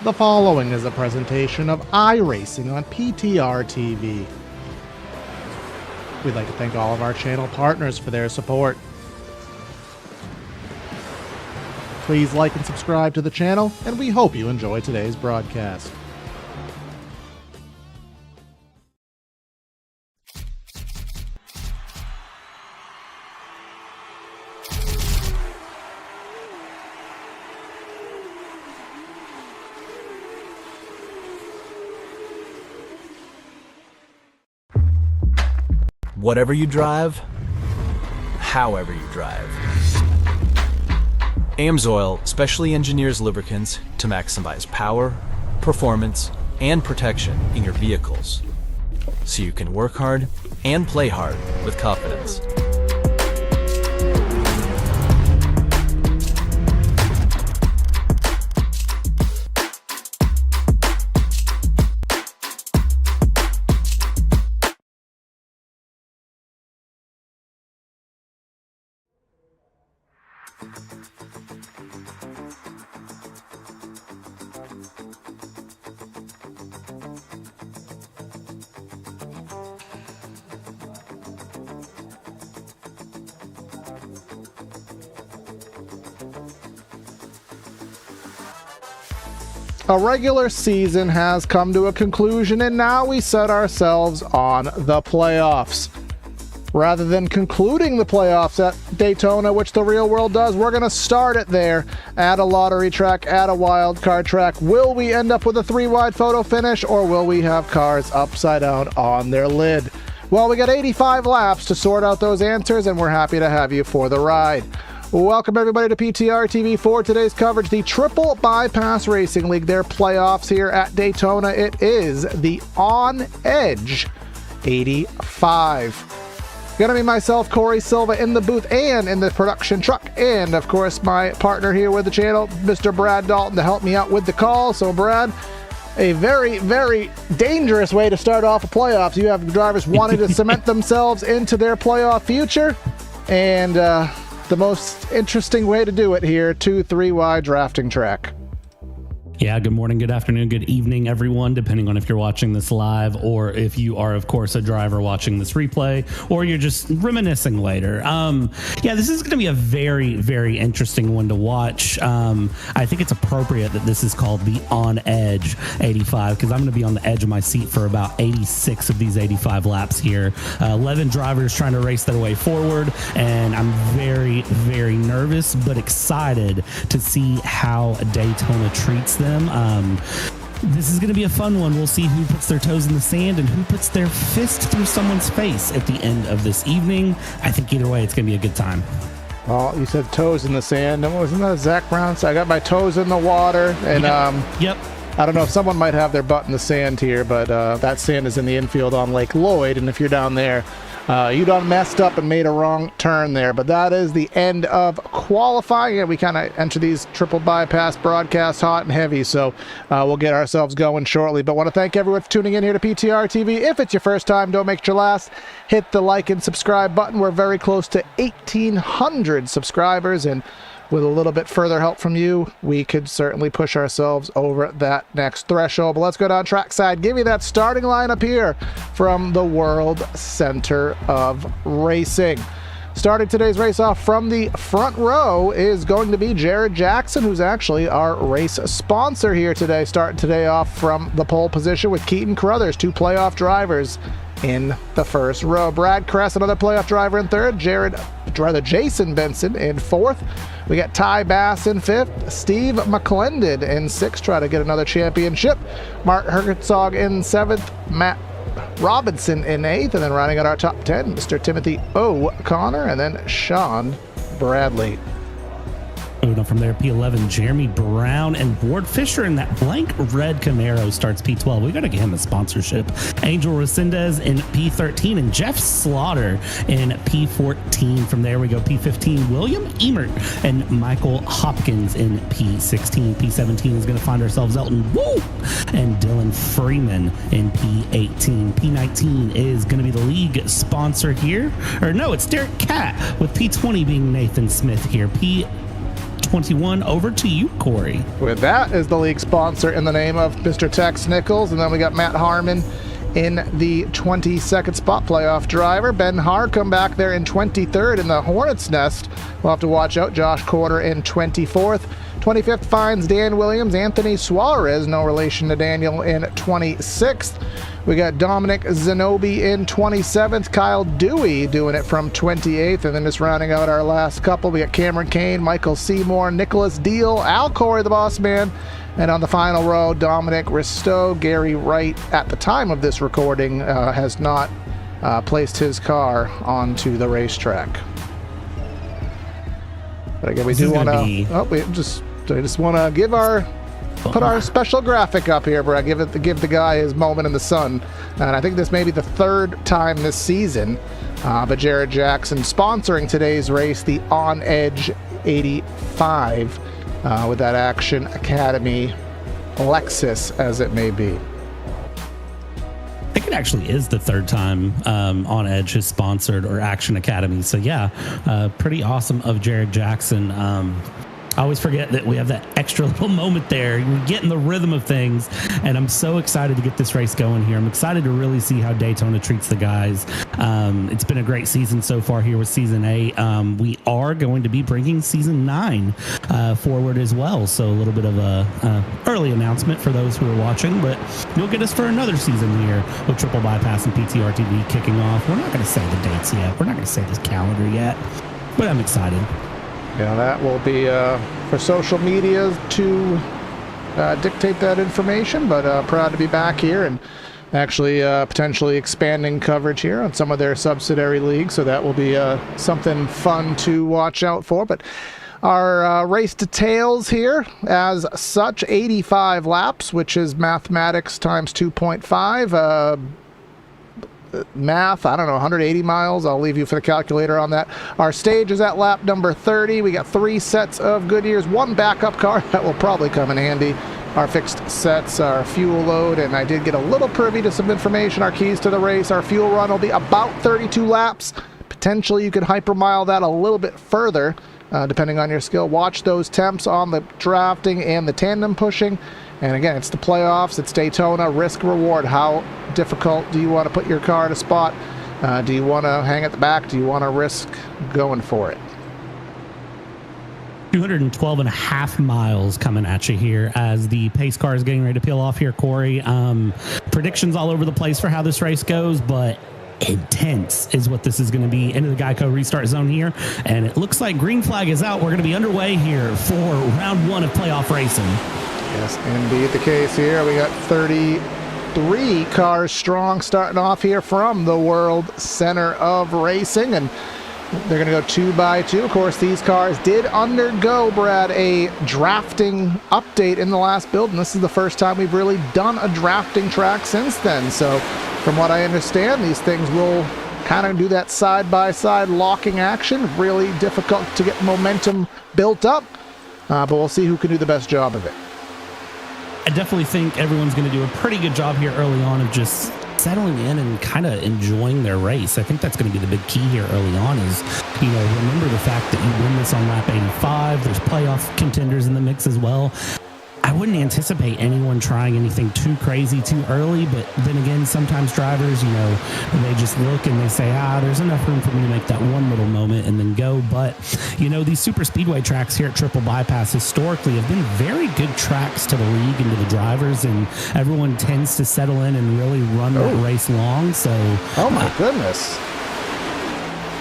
The following is a presentation of iRacing on PTR TV. We'd like to thank all of our channel partners for their support. Please like and subscribe to the channel, and we hope you enjoy today's broadcast. Whatever you drive, however you drive. AMSOIL specially engineers lubricants to maximize power, performance, and protection in your vehicles, so you can work hard and play hard with confidence. A regular season has come to a conclusion, and now we set ourselves on the playoffs. Rather than concluding the playoffs at Daytona, which the real world does, we're going to start it there at a lottery track, at a wild card track. Will we end up with a 3-wide photo finish, or will we have cars upside down on their lid? Well, we got 85 laps to sort out those answers, and we're happy to have you for the ride. Welcome everybody to PTR TV for today's coverage. The Triple Bypass Racing League, their playoffs here at Daytona. It is the On Edge 85. Gonna be myself, Corey Silva, in the booth and in the production truck, and of course my partner here with the channel, Mr. Brad Dalton, to help me out with the call. So Brad, a very, very dangerous way to start off a playoffs. You have drivers wanting to cement themselves into their playoff future, and the most interesting way to do it here, 2-3 wide drafting track. Yeah, good morning, good afternoon, good evening, everyone, depending on if you're watching this live or if you are, of course, a driver watching this replay, or you're just reminiscing later. Yeah, this is going to be a very, very interesting one to watch. I think it's appropriate that this is called the On Edge 85, because I'm going to be on the edge of my seat for about 86 of these 85 laps here. 11 drivers trying to race their way forward, and I'm very, very nervous, but excited to see how Daytona treats them. This is going to be a fun one. We'll see who puts their toes in the sand and who puts their fist through someone's face at the end of this evening. I think either way, it's going to be a good time. Well, you said toes in the sand. Wasn't that Zach Brown? So I got my toes in the water, and Yep. I don't know if someone might have their butt in the sand here, but that sand is in the infield on Lake Lloyd, and if you're down there, you done messed up and made a wrong turn there. But that is the end of qualifying, and we kind of enter these triple bypass broadcasts hot and heavy, so we'll get ourselves going shortly. But want to thank everyone for tuning in here to PTR TV. If it's your first time, don't make it your last. Hit the like and subscribe button. We're very close to 1,800 subscribers, and with a little bit further help from you, we could certainly push ourselves over that next threshold. But let's go down trackside, give you that starting lineup here from the World Center of Racing. Starting today's race off from the front row is going to be Jared Jackson, who's actually our race sponsor here today. Starting today off from the pole position with Keaton Carruthers, 2 playoff drivers in the first row. Brad Kress, another playoff driver, in third. Jason Benson in fourth. We got Ty Bass in fifth. Steve McClendon in sixth, try to get another championship. Mark Herzog in seventh. Matt Robinson in eighth. And then rounding out our top 10, Mr. Timothy O'Connor, and then Sean Bradley. Moving on from there, P11, Jeremy Brown and Ward Fisher in that blank red Camaro starts P12. We got to get him a sponsorship. Angel Resendez in P13 and Jeff Slaughter in P14. From there we go P15, William Emert and Michael Hopkins in P16. P17 is going to find ourselves Elton Woo and Dylan Freeman in P18. P19 is going to be the league sponsor here. Or no, it's Derek Catt with P20 being Nathan Smith here. P20 2021. Over to you, Corey. With that is the league sponsor in the name of Mr. Tex Nichols, and then we got Matt Harmon in the 22nd spot, playoff driver. Ben Haar come back there in 23rd in the Hornets' nest. We'll have to watch out. Josh Corder in 24th. 25th finds Dan Williams. Anthony Suarez, no relation to Daniel, in 26th. We got Dominic Zanobi in 27th. Kyle Dewey doing it from 28th. And then just rounding out our last couple, we got Cameron Kane, Michael Seymour, Nicholas Deal, Al Corey, the boss man. And on the final row, Dominic Risto. Gary Wright, at the time of this recording, has not placed his car onto the racetrack. But again, we do want to. I just want to give put our special graphic up here, Brad. Give the guy his moment in the sun. And I think this may be the third time this season. But Jared Jackson sponsoring today's race, the On Edge 85. With that Action Academy Lexus, as it may be. I think it actually is the third time On Edge has sponsored or Action Academy. So yeah, pretty awesome of Jared Jackson. I always forget that we have that extra little moment there. You're getting the rhythm of things, and I'm so excited to get this race going here. I'm excited to really see how Daytona treats the guys. It's been a great season so far here with Season 8. We are going to be bringing Season 9 forward as well, so a little bit of a early announcement for those who are watching, but you'll get us for another season here with Triple Bypass and PTR TV kicking off. We're not going to say the dates yet. We're not going to say this calendar yet, but I'm excited. Yeah, that will be for social media to dictate that information, but proud to be back here and actually potentially expanding coverage here on some of their subsidiary leagues, so that will be something fun to watch out for. But our race details here, as such, 85 laps, which is mathematics times 2.5. Math, I don't know, 180 miles. I'll leave you for the calculator on that. Our stage is at lap number 30. We got 3 sets of Goodyears, 1 backup car. That will probably come in handy. Our fixed sets, our fuel load, and I did get a little privy to some information. Our keys to the race, our fuel run will be about 32 laps. Potentially you could hypermile that a little bit further, depending on your skill. Watch those temps on the drafting and the tandem pushing. And again, it's the playoffs, it's Daytona, risk reward. How difficult do you want to put your car at a spot? Do you want to hang at the back? Do you want to risk going for it? 212 and a half miles coming at you here as the pace car is getting ready to peel off here, Corey. Predictions all over the place for how this race goes, but intense is what this is going to be. Into the Geico restart zone here, and it looks like green flag is out. We're going to be underway here for round 1 of playoff racing. Yes, indeed the case here. We got 33 cars strong starting off here from the World Center of Racing, and they're going to go 2 by 2. Of course, these cars did undergo, Brad, a drafting update in the last build, and this is the first time we've really done a drafting track since then. So from what I understand, these things will kind of do that side-by-side locking action. Really difficult to get momentum built up, but we'll see who can do the best job of it. I definitely think everyone's going to do a pretty good job here early on of just settling in and kind of enjoying their race. I think that's going to be the big key here early on is, remember the fact that you win this on lap 85. There's playoff contenders in the mix as well. I wouldn't anticipate anyone trying anything too crazy too early, but then again, sometimes drivers, they just look and they say, there's enough room for me to make that one little moment and then go. But, these super speedway tracks here at Triple Bypass historically have been very good tracks to the league and to the drivers, and everyone tends to settle in and really run that race long. So, oh my goodness.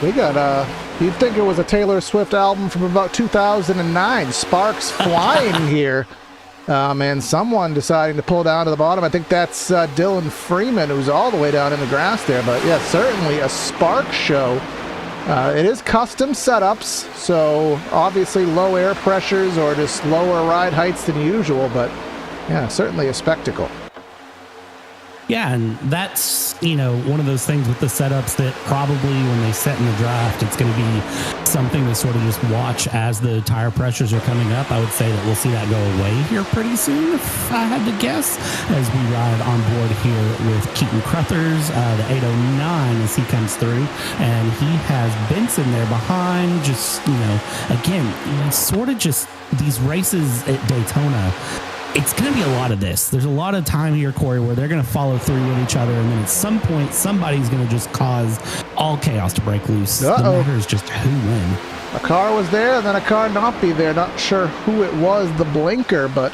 We got, you'd think it was a Taylor Swift album from about 2009. Sparks flying here. And someone deciding to pull down to the bottom. I think that's Dylan Freeman, who's all the way down in the grass there. But yeah, certainly a spark show. It is custom setups, so obviously low air pressures or just lower ride heights than usual. But yeah, certainly a spectacle. Yeah, and that's, one of those things with the setups that probably when they set in the draft, it's going to be something to sort of just watch as the tire pressures are coming up. I would say that we'll see that go away here pretty soon, if I had to guess, as we ride on board here with Keaton Crothers, the 809 as he comes through. And he has Benson there behind, just, again, sort of just these races at Daytona, it's going to be a lot of this. There's a lot of time here, Corey, where they're going to follow through with each other, and then at some point, somebody's going to just cause all chaos to break loose. The matter is just who win. A car was there, and then a car not be there. Not sure who it was, the blinker, but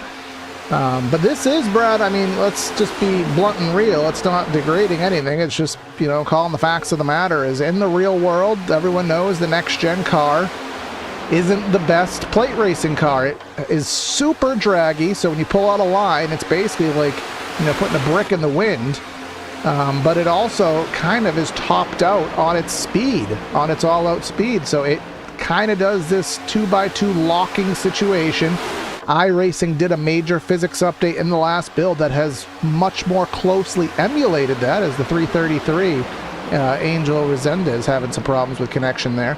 this is, Brad, I mean, let's just be blunt and real. It's not degrading anything. It's just, calling the facts of the matter is in the real world, everyone knows the next-gen car isn't the best plate racing car. It is super draggy, so when you pull out a line, it's basically like, putting a brick in the wind. But it also kind of is topped out on its speed, on its all-out speed. So it kind of does this 2x2 locking situation. iRacing did a major physics update in the last build that has much more closely emulated that, as the 333 Angel Resendez having some problems with connection there.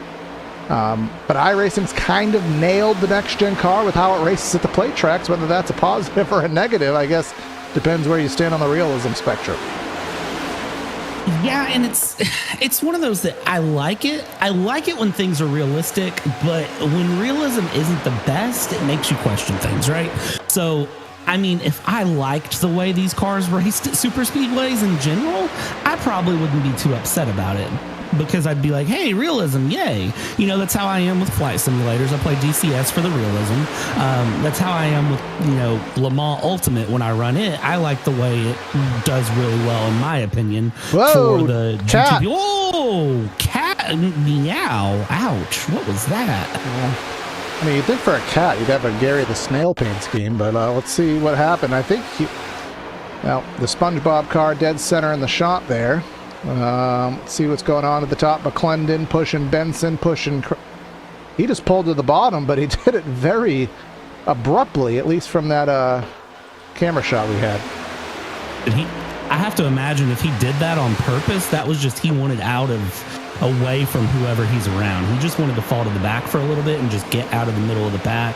But iRacing's kind of nailed the next-gen car with how it races at the plate tracks. Whether that's a positive or a negative, I guess, depends where you stand on the realism spectrum. Yeah, and it's one of those that I like it. I like it when things are realistic, but when realism isn't the best, it makes you question things, right? So, I mean, if I liked the way these cars raced at super speedways in general, I probably wouldn't be too upset about it, because I'd be like, hey, realism, yay. That's how I am with flight simulators. I play DCS for the realism. That's how I am with, Le Mans Ultimate when I run it. I like the way it does really well, in my opinion, for the cat. GTP. Whoa, cat, meow, ouch, what was that? I mean, you'd think for a cat, you'd have a Gary the Snail Paint scheme, but let's see what happened. I think, the SpongeBob car dead center in the shot there. Let's see what's going on at the top. McClendon pushing Benson, he just pulled to the bottom, but he did it very abruptly, at least from that camera shot we had. I have to imagine if he did that on purpose, that was just he wanted away from whoever he's around. He just wanted to fall to the back for a little bit and just get out of the middle of the pack,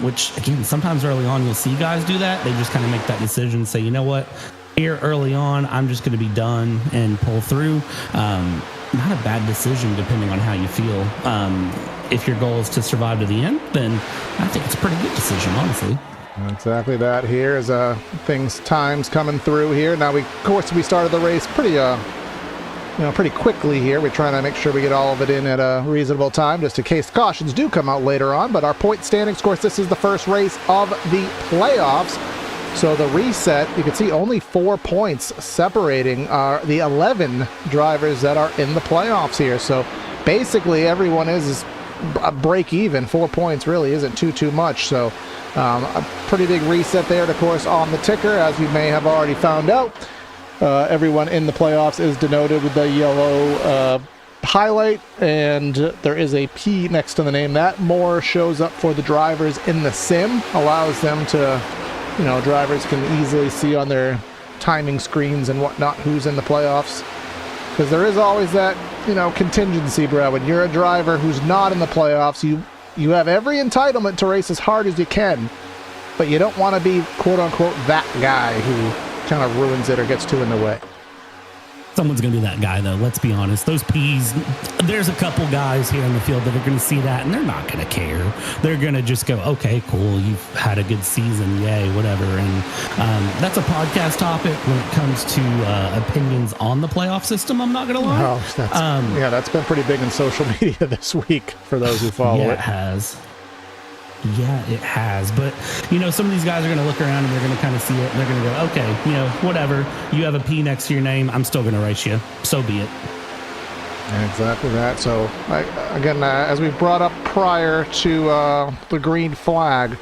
which, again, sometimes early on you'll see guys do that. They just kind of make that decision, say, you know what, here early on, I'm just going to be done and pull through. Not a bad decision depending on how you feel. If your goal is to survive to the end, then I think it's a pretty good decision, honestly. Exactly that. Here is times coming through here. Now, of course, we started the race pretty quickly here. We're trying to make sure we get all of it in at a reasonable time, just in case cautions do come out later on. But our point standings, of course, this is the first race of the playoffs. So the reset, you can see only 4 points separating the 11 drivers that are in the playoffs here. So basically everyone is a break even. 4 points really isn't too much. So a pretty big reset there, of course, on the ticker, as you may have already found out. Everyone in the playoffs is denoted with the yellow highlight, and there is a P next to the name. That more shows up for the drivers in the sim, allows them to, drivers can easily see on their timing screens and whatnot who's in the playoffs. Because there is always that, contingency, bro. When you're a driver who's not in the playoffs, you have every entitlement to race as hard as you can, but you don't want to be, quote-unquote, that guy who kind of ruins it or gets too in the way. Someone's going to be that guy, though. Let's be honest. Those P's, there's a couple guys here in the field that are going to see that, and they're not going to care. They're going to just go, okay, cool, you've had a good season, yay, whatever. And that's a podcast topic when it comes to opinions on the playoff system, I'm not going to lie. Oh, that's been pretty big in social media this week for those who follow it. It has. Yeah, it has. But, some of these guys are going to look around and they're going to kind of see it and they're going to go, okay, whatever. You have a P next to your name. I'm still going to race you. So be it. Exactly that. So, again, as we brought up prior to the green flag,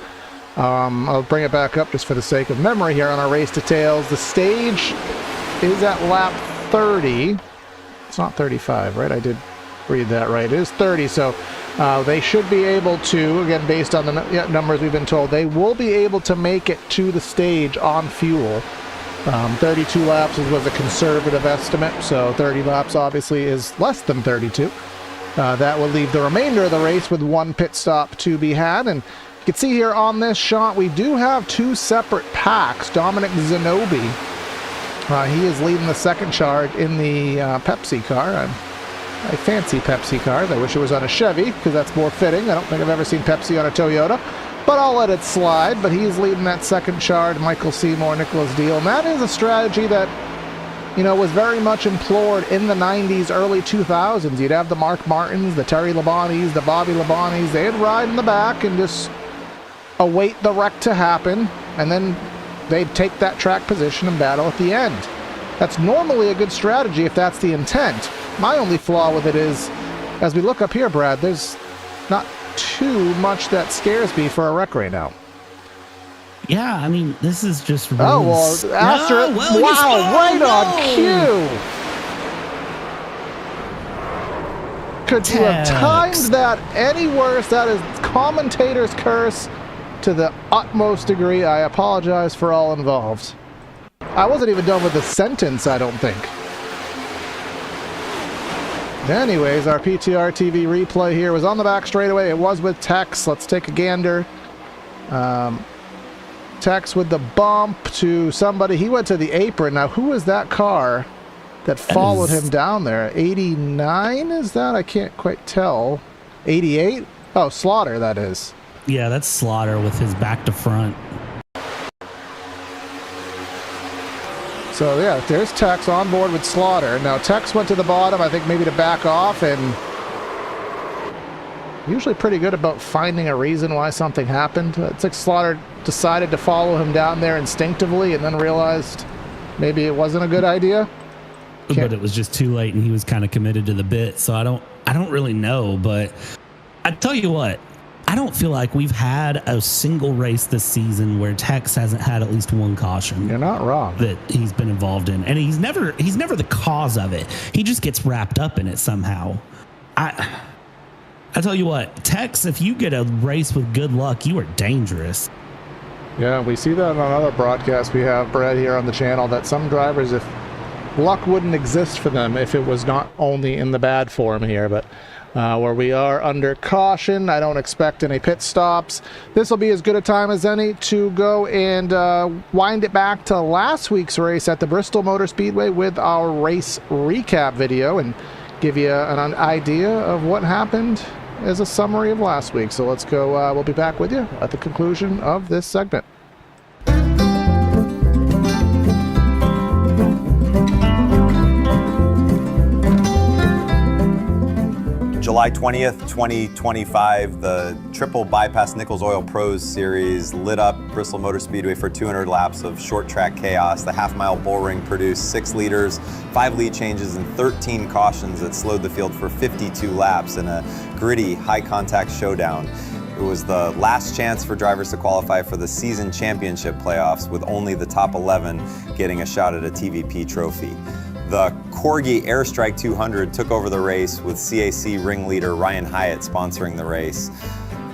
I'll bring it back up just for the sake of memory here on our race details. The stage is at lap 30. It's not 35, right? I did read that right. It is 30, so they should be able to, again, based on the numbers we've been told, they will be able to make it to the stage on fuel. 32 laps was a conservative estimate, so 30 laps obviously is less than 32. That will leave the remainder of the race with one pit stop to be had, and you can see here on this shot we do have two separate packs. Dominic Zanobi, he is leading the second charge in the Pepsi car. I fancy Pepsi cars. I wish it was on a Chevy because that's more fitting. I don't think I've ever seen Pepsi on a Toyota. but I'll let it slide. But he's leading that second charge, Michael Seymour, Nichols deal. And that is a strategy that, you know, was very much implored in the 90s, early 2000s. You'd have the Mark Martins, the Terry Labonis, the Bobby Labonis. They'd ride in the back and just await the wreck to happen, and then they'd take that track position and battle at the end. That's normally a good strategy if that's the intent. My only flaw with it is, as we look up here, Brad, there's not too much that scares me for a wreck right now. Yeah, I mean, this is just really... Oh, well, after it, wow, right on cue. Could you have timed that any worse? That is commentator's curse to the utmost degree. I apologize for all involved. I wasn't even done with the sentence, I don't think. Anyways, our PTR TV replay here was on the back straightaway. It was with Tex. Let's take a gander. Tex with the bump to somebody. He went to the apron. Now, who is that car that followed him down there? 89 is that? I can't quite tell. 88? Oh, Slaughter, that is. Yeah, that's Slaughter with his back to front. So, yeah, there's Tex on board with Slaughter. Now, Tex went to the bottom, I think maybe to back off, and usually pretty good about finding a reason why something happened. It's like Slaughter decided to follow him down there instinctively and then realized maybe it wasn't a good idea. But it was just too late, and he was kind of committed to the bit, so I don't really know. But I tell you what, I don't feel like we've had a single race this season where Tex hasn't had at least one caution. You're not wrong. That he's been involved in, and he's never the cause of it. He just gets wrapped up in it somehow. I tell you what, Tex, if you get a race with good luck, you are dangerous. Yeah, we see that on other broadcasts we have, Brad, here on the channel, that some drivers, if luck wouldn't exist for them if it was not only in the bad form here, but where we are under caution, I don't expect any pit stops. This will be as good a time as any to go and wind it back to last week's race at the Bristol Motor Speedway with our race recap video and give you an idea of what happened as a summary of last week. So let's go. We'll be back with you at the conclusion of this segment. July 20th, 2025, the Triple Bypass Nichols Oil Pros Series lit up Bristol Motor Speedway for 200 laps of short track chaos. The half-mile bull ring produced 6 leaders, 5 lead changes, and 13 cautions that slowed the field for 52 laps in a gritty, high-contact showdown. It was the last chance for drivers to qualify for the season championship playoffs, with only the top 11 getting a shot at a TVP trophy. The Corgi Airstrike 200 took over the race, with CAC ringleader Ryan Hyatt sponsoring the race.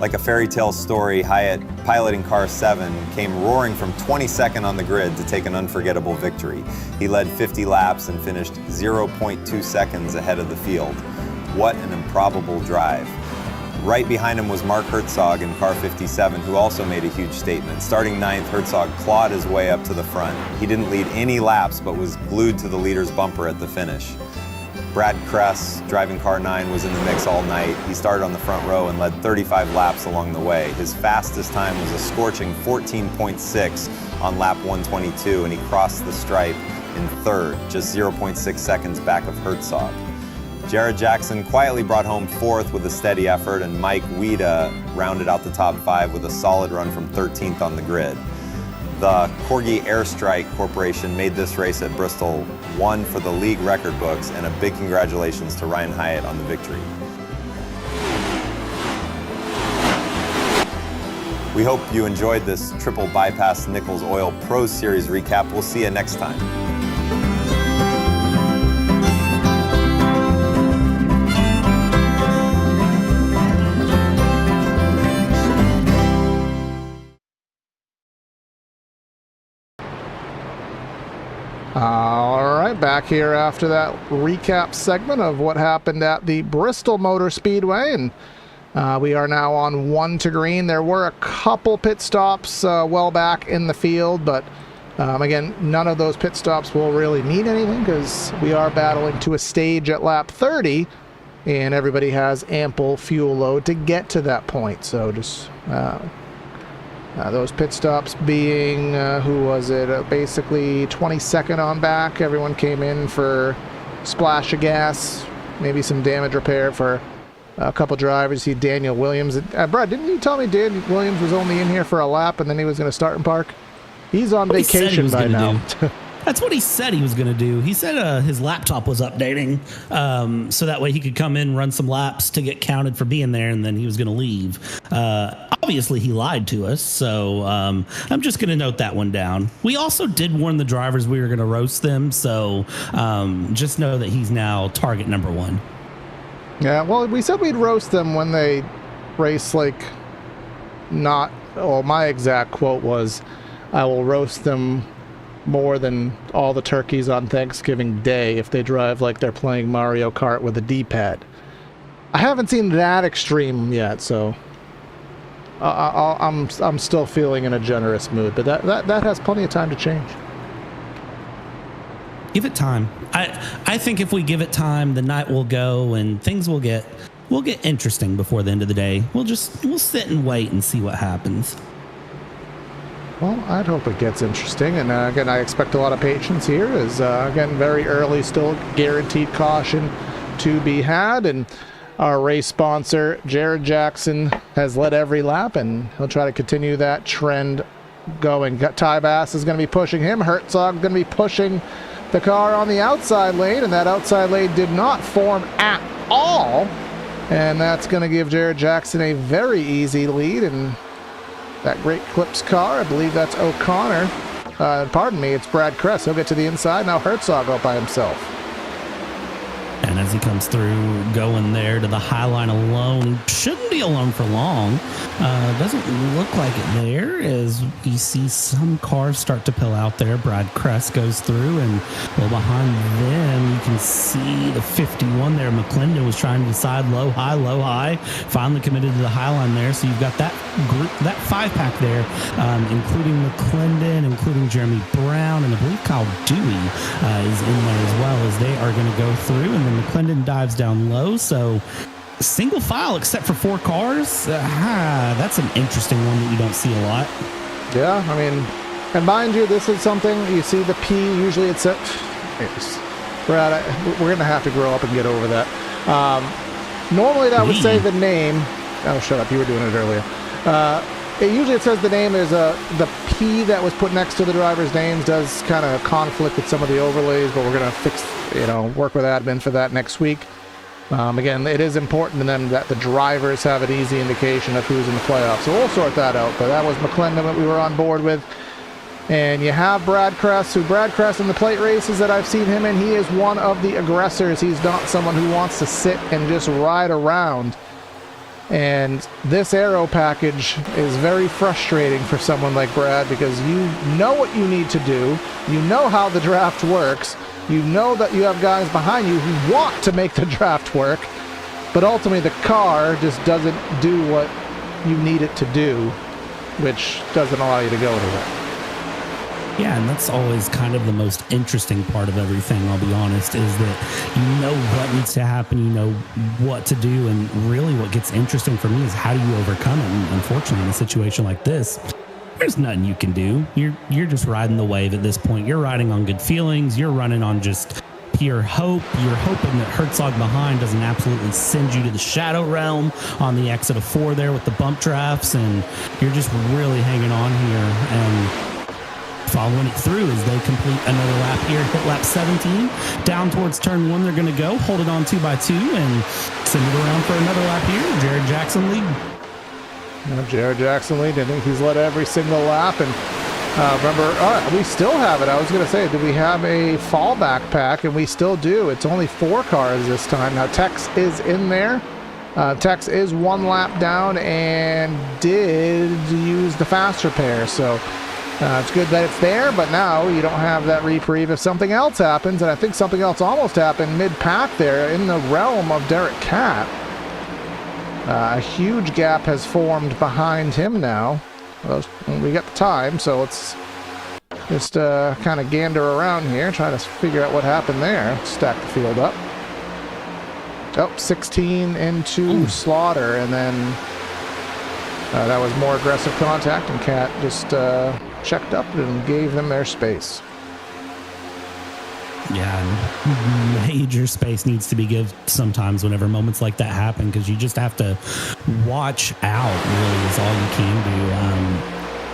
Like a fairy tale story, Hyatt, piloting car 7, came roaring from 22nd on the grid to take an unforgettable victory. He led 50 laps and finished 0.2 seconds ahead of the field. What an improbable drive. Right behind him was Mark Herzog in car 57, who also made a huge statement. Starting 9th, Herzog clawed his way up to the front. He didn't lead any laps, but was glued to the leader's bumper at the finish. Brad Kress, driving car 9, was in the mix all night. He started on the front row and led 35 laps along the way. His fastest time was a scorching 14.6 on lap 122, and he crossed the stripe in 3rd, just 0.6 seconds back of Herzog. Jared Jackson quietly brought home 4th with a steady effort, and Mike Weida rounded out the top 5 with a solid run from 13th on the grid. The Corgi Airstrike Corporation made this race at Bristol one for the league record books, and a big congratulations to Ryan Hyatt on the victory. We hope you enjoyed this Triple Bypass Nichols Oil Pros Series recap. We'll see you next time. All right, back here after that recap segment of what happened at the Bristol Motor Speedway, and we are now on 1 to green. There were a couple pit stops well back in the field, but again, none of those pit stops will really mean anything because we are battling to a stage at lap 30, and everybody has ample fuel load to get to that point. So just Those pit stops being, who was it? Basically 22nd on back. Everyone came in for splash of gas, maybe some damage repair for a couple drivers. See Daniel Williams. Brad, didn't you tell me Daniel Williams was only in here for a lap and then he was going to start and park? He's on vacation by now. That's what he said he was going to do. He said his laptop was updating, so that way he could come in, run some laps to get counted for being there, and then he was going to leave. Obviously, he lied to us, so I'm just going to note that one down. We also did warn the drivers we were going to roast them, so just know that he's now target number one. Yeah, well, we said we'd roast them when they race, like, not... Well, my exact quote was, I will roast them more than all the turkeys on Thanksgiving Day if they drive like they're playing Mario Kart with a D-pad. I haven't seen that extreme yet, so I'm still feeling in a generous mood, but that has plenty of time to change. Give it time. I think if we give it time, the night will go and things will get interesting before the end of the day. We'll sit and wait and see what happens. Well, I'd hope it gets interesting, and again, I expect a lot of patience here, as again, very early, still guaranteed caution to be had, and our race sponsor, Jared Jackson, has led every lap, and he'll try to continue that trend going. Ty Bass is going to be pushing him. Herzog going to be pushing the car on the outside lane, and that outside lane did not form at all, and that's going to give Jared Jackson a very easy lead, and that great Clips car, I believe that's O'Connor. Pardon me, it's Brad Kress. He'll get to the inside. Now Herzog out by himself. And as he comes through, going there to the high line alone, shouldn't be alone for long. Doesn't look like it there, as you see some cars start to pill out there. Brad Kress goes through, and well behind them, you can see the 51 there. McClendon was trying to decide low, high. Finally committed to the high line there. So you've got that group, that 5-pack there, including McClendon, including Jeremy Brown, and I believe Kyle Dewey is in there as well, as they are going to go through. And then McClendon dives down low, so single file except for 4 cars. That's an interesting one that you don't see a lot. Yeah, I mean, and mind you, this is something you see the P, usually it's at... Brad, we're going to have to grow up and get over that. Normally that would say the name... Oh, shut up, you were doing it earlier. Usually it says the name is the P that was put next to the driver's names does kind of conflict with some of the overlays, but we're going to fix, work with admin for that next week. Again, it is important to them that the drivers have an easy indication of who's in the playoffs, so we'll sort that out. But that was McClendon that we were on board with. And you have Brad Kress, in the plate races that I've seen him in, he is one of the aggressors. He's not someone who wants to sit and just ride around. And this aero package is very frustrating for someone like Brad, because you know what you need to do, you know how the draft works, you know that you have guys behind you who want to make the draft work, but ultimately the car just doesn't do what you need it to do, which doesn't allow you to go anywhere. Yeah, and that's always kind of the most interesting part of everything, I'll be honest, is that you know what needs to happen, you know what to do, and really what gets interesting for me is how do you overcome it. And unfortunately, in a situation like this, there's nothing you can do. You're just riding the wave at this point. You're riding on good feelings. You're running on just pure hope. You're hoping that Herzog behind doesn't absolutely send you to the shadow realm on the exit of 4 there with the bump drafts, and you're just really hanging on here and following it through as they complete another lap here, hit lap 17. Down towards turn 1 they're going to go, hold it on 2x2 and send it around for another lap here. Jared Jackson lead. Jared Jackson lead. I think he's led every single lap. And remember, we still have it. I was going to say, do we have a fallback pack? And we still do. It's only 4 cars this time. Now Tex is in there. Tex is 1 lap down and did use the fast repair. So it's good that it's there, but now you don't have that reprieve if something else happens, and I think something else almost happened mid-pack there in the realm of Derek Catt. A huge gap has formed behind him now. Well, we got the time, so let's just kind of gander around here, try to figure out what happened there. Stack the field up. 16 into Slaughter, and then That was more aggressive contact, and Cat just checked up and gave them their space. Yeah, major space needs to be given sometimes whenever moments like that happen, because you just have to watch out, really, is all you can do.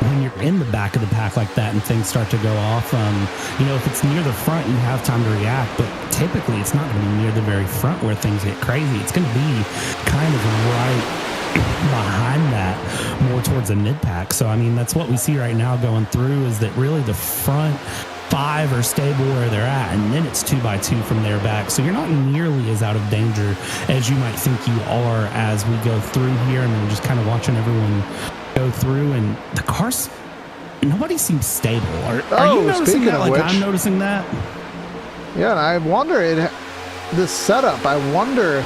When you're in the back of the pack like that and things start to go off, if it's near the front, you have time to react, but typically it's not going to be near the very front where things get crazy. It's going to be kind of right behind that, more towards the mid-pack. So, I mean, that's what we see right now going through, is that really the front 5 are stable where they're at, and then it's 2x2 from their back. So you're not nearly as out of danger as you might think you are as we go through here, and we're just kind of watching everyone go through, and the cars, nobody seems stable. Are you noticing that? Like, I'm noticing that. Yeah, and I wonder, this setup, I wonder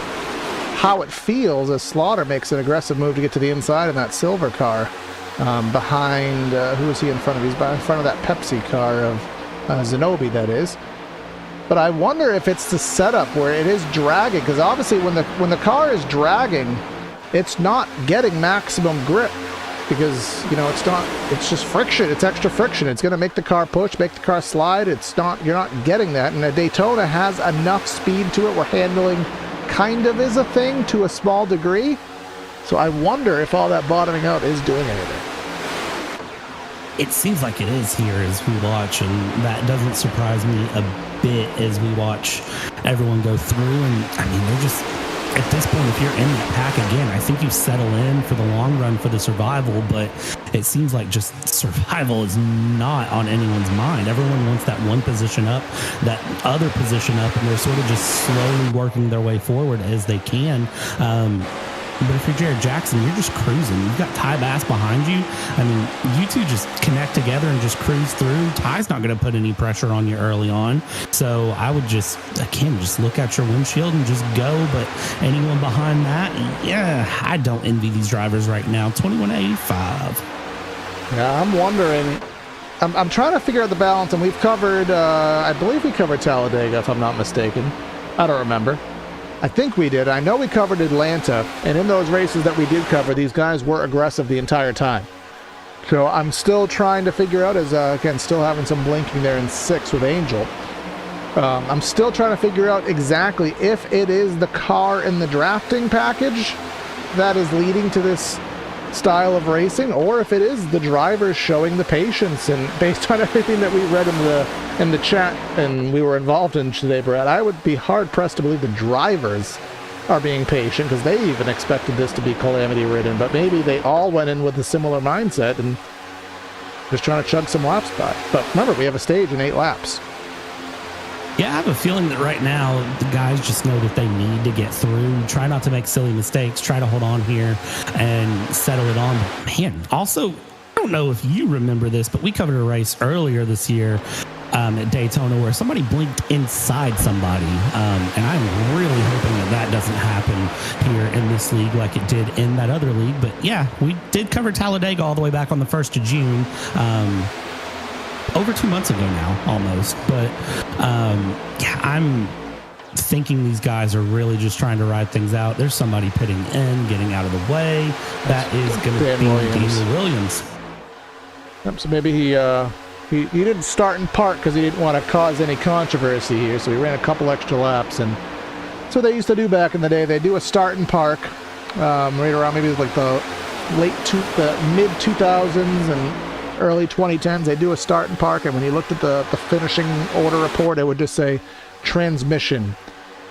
how it feels as Slaughter makes an aggressive move to get to the inside in that silver car behind, who is he in front of? He's in front of that Pepsi car of Zenobie, that is. But I wonder if it's the setup where it is dragging, because obviously when the car is dragging, it's not getting maximum grip, because it's just friction. It's extra friction. It's going to make the car push, make the car slide. You're not getting that. And a Daytona has enough speed to it where handling kind of is a thing to a small degree. So I wonder if all that bottoming out is doing anything. It seems like it is here as we watch, and that doesn't surprise me a bit as we watch everyone go through. And I mean, they're just, at this point, if you're in that pack again, I think you settle in for the long run for the survival, but it seems like just survival is not on anyone's mind. Everyone wants that one position up, that other position up, and they're sort of just slowly working their way forward as they can. But if you're Jared Jackson, you're just cruising. You've got Ty Bass behind you. I mean, you two just connect together and just cruise through. Ty's not going to put any pressure on you early on. So I would just look at your windshield and just go. But anyone behind that, yeah, I don't envy these drivers right now. 2185. Yeah, I'm wondering. I'm trying to figure out the balance, and we've covered, I believe we covered Talladega, if I'm not mistaken. I don't remember. I think we did. I know we covered Atlanta, and in those races that we did cover, these guys were aggressive the entire time. So I'm still trying to figure out, as again, still having some blinking there in 6 with Angel. I'm still trying to figure out exactly if it is the car in the drafting package that is leading to this style of racing, or if it is the drivers showing the patience. And based on everything that we read in the chat and we were involved in today, Brad, I would be hard pressed to believe the drivers are being patient, because they even expected this to be calamity ridden. But maybe they all went in with a similar mindset and just trying to chug some laps by. But remember, we have a stage in 8 laps. Yeah, I have a feeling that right now the guys just know that they need to get through. Try not to make silly mistakes. Try to hold on here and settle it on. But man, also, I don't know if you remember this, but we covered a race earlier this year at Daytona where somebody blinked inside somebody. And I'm really hoping that doesn't happen here in this league like it did in that other league. But yeah, we did cover Talladega all the way back on the 1st of June. Over 2 months ago now, almost. But yeah, I'm thinking these guys are really just trying to ride things out. There's somebody pitting in, getting out of the way. That is going to be Daniel Williams. Yep, so maybe he didn't start and park because he didn't want to cause any controversy here, so he ran a couple extra laps. And so they used to do back in the day. They do a start and park right around maybe like the mid 2000s and early 2010s. They do a start and park, and when you looked at the finishing order report, it would just say transmission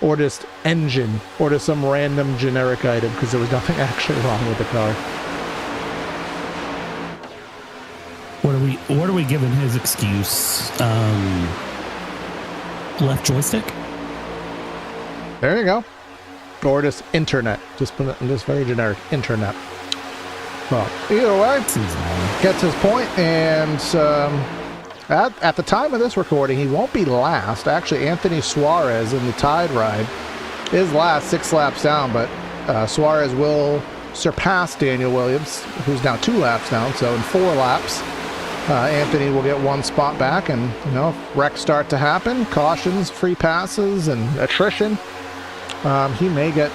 or just engine or just some random generic item, because there was nothing actually wrong with the car. What are we giving his excuse? Left joystick? There you go. Or just internet. Just very generic internet. Well, either way, gets his point, and at the time of this recording, he won't be last. Actually, Anthony Suarez in the Tide ride is last, 6 laps down, but Suarez will surpass Daniel Williams, who's now 2 laps down. So in 4 laps, Anthony will get 1 spot back, and if wrecks start to happen, cautions, free passes, and attrition, he may get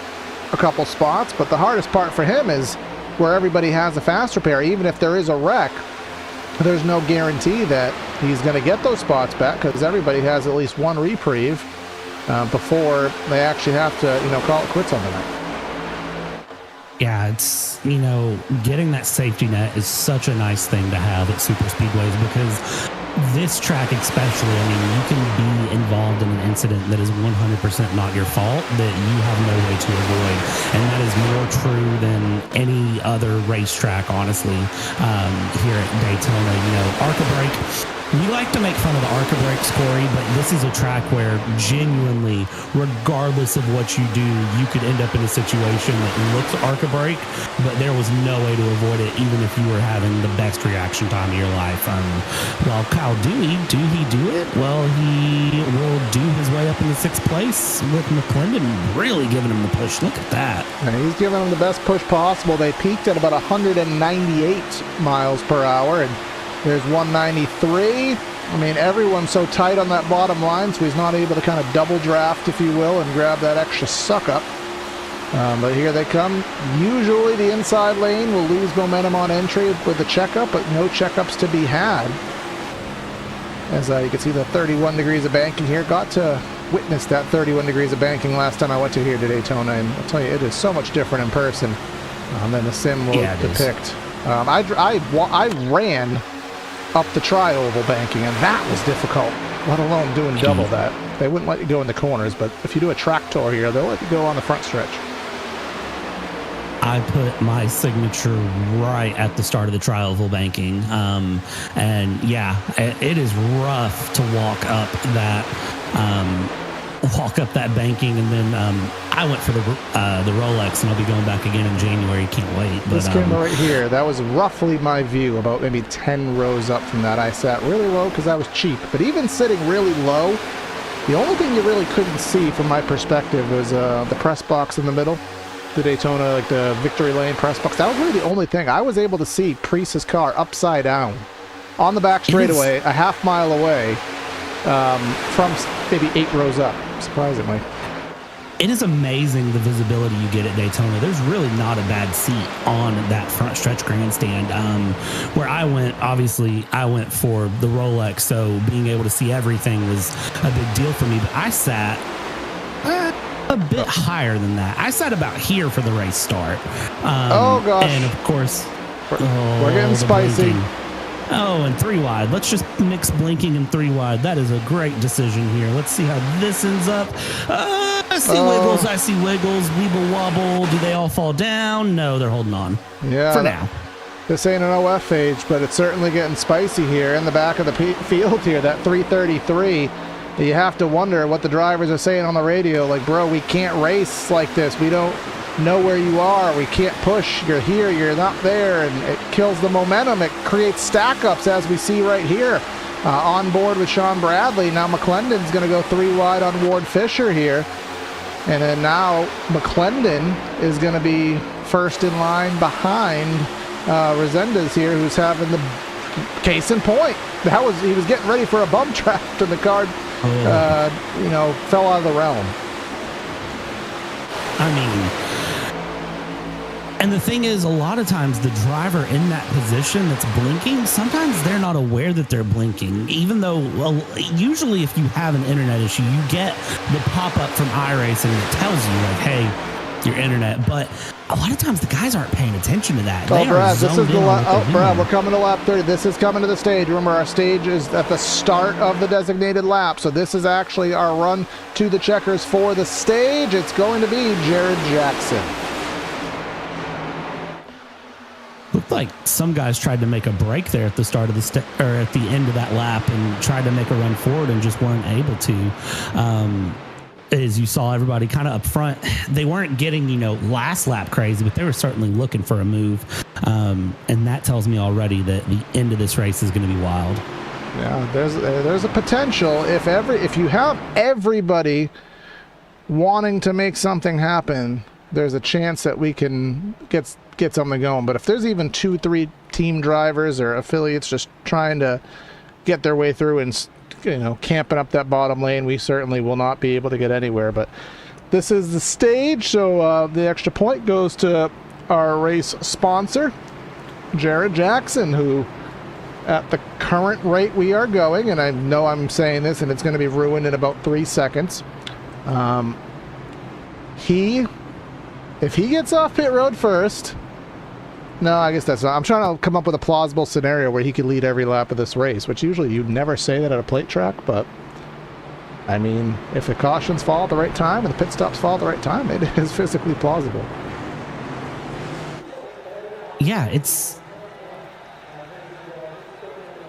a couple spots. But the hardest part for him is where everybody has a fast repair. Even if there is a wreck, there's no guarantee that he's going to get those spots back, because everybody has at least one reprieve before they actually have to, call it quits on the night. Yeah, it's, getting that safety net is such a nice thing to have at super speedways, because this track especially, you can be involved in an incident that is 100% not your fault, that you have no way to avoid. And that is more true than any other racetrack, honestly, here at Daytona. ARCA brake, we like to make fun of the ARCA brakes, Corey, but this is a track where genuinely, regardless of what you do, you could end up in a situation that looks ARCA brake, but there was no way to avoid it, even if you were having the best reaction time of your life. Well, Kyle Dewey, do he do it? Well, he will do his way up in the 6th place with McClendon really giving him the push. Look at that. And he's giving them the best push possible. They peaked at about 198 miles per hour, and there's 193. Everyone's so tight on that bottom line, so he's not able to kind of double draft, if you will, and grab that extra suck up. But here they come. Usually the inside lane will lose momentum on entry with the checkup, but no checkups to be had. As you can see the 31 degrees of banking here. Got to witness that 31 degrees of banking last time I went to here to Daytona, and I'll tell you, it is so much different in person than the sim will depict. I ran up the tri-oval banking, and that was difficult, let alone doing double that. They wouldn't let you go in the corners, but if you do a track tour here, they'll let you go on the front stretch. I put my signature right at the start of the tri-oval banking, and yeah, it is rough to walk up that banking, and then I went for the Rolex, and I'll be going back again in January. Can't wait. But, this camera right here, that was roughly my view, about maybe 10 rows up from that. I sat really low because I was cheap, but even sitting really low, the only thing you really couldn't see from my perspective was the press box in the middle, the Daytona, like the victory lane press box. That was really the only thing. I was able to see Priest's car upside down on the back straightaway, a half mile away, from maybe 8 rows up, surprisingly. It is amazing the visibility you get at Daytona. There's really not a bad seat on that front stretch grandstand. Where I went, obviously, I went for the Rolex, so being able to see everything was a big deal for me. But I sat a bit higher than that. I sat about here for the race start. Oh, gosh. And, of course, we're getting spicy. Blinking. Oh, and 3 wide. Let's just mix blinking and 3 wide. That is a great decision here. Let's see how this ends up. I see wiggles. I see wiggles. Weeble wobble. Do they all fall down? No, they're holding on. Yeah. For now. This ain't an OF age, but it's certainly getting spicy here in the back of the field here. That 333. You have to wonder what the drivers are saying on the radio. Like, bro, we can't race like this. We don't know where you are. We can't push. You're here. You're not there. And it kills the momentum. It creates stack-ups, as we see right here. On board with Sean Bradley. Now McClendon's going to go 3 wide on Ward Fisher here. And then now McClendon is going to be first in line behind Resendez here, who's having the case in point. He was getting ready for a bump draft, and the card, fell out of the realm. And the thing is, a lot of times the driver in that position that's blinking, sometimes they're not aware that they're blinking, even though, usually if you have an internet issue, you get the pop-up from iRacing that tells you, like, hey, your internet. But a lot of times the guys aren't paying attention to that. Brad, this is Brad, we're coming to lap 30. This is coming to the stage. Remember, our stage is at the start of the designated lap. So this is actually our run to the checkers for the stage. It's going to be Jared Jackson. Looked like some guys tried to make a break there at the start of at the end of that lap, and tried to make a run forward and just weren't able to. As you saw, everybody kind of up front, they weren't getting, last lap crazy, but they were certainly looking for a move. And that tells me already that the end of this race is going to be wild. Yeah, there's a potential if you have everybody wanting to make something happen, there's a chance that we can get something going. But if there's even 2-3 team drivers or affiliates just trying to get their way through and camping up that bottom lane, we certainly will not be able to get anywhere. But this is the stage, so the extra point goes to our race sponsor, Jared Jackson, who at the current rate we are going, and I know I'm saying this and it's going to be ruined in about 3 seconds, if he gets off pit road first, no, I guess that's not. I'm trying to come up with a plausible scenario where he could lead every lap of this race, which usually you'd never say that at a plate track, but I mean, if the cautions fall at the right time and the pit stops fall at the right time, it is physically plausible. Yeah,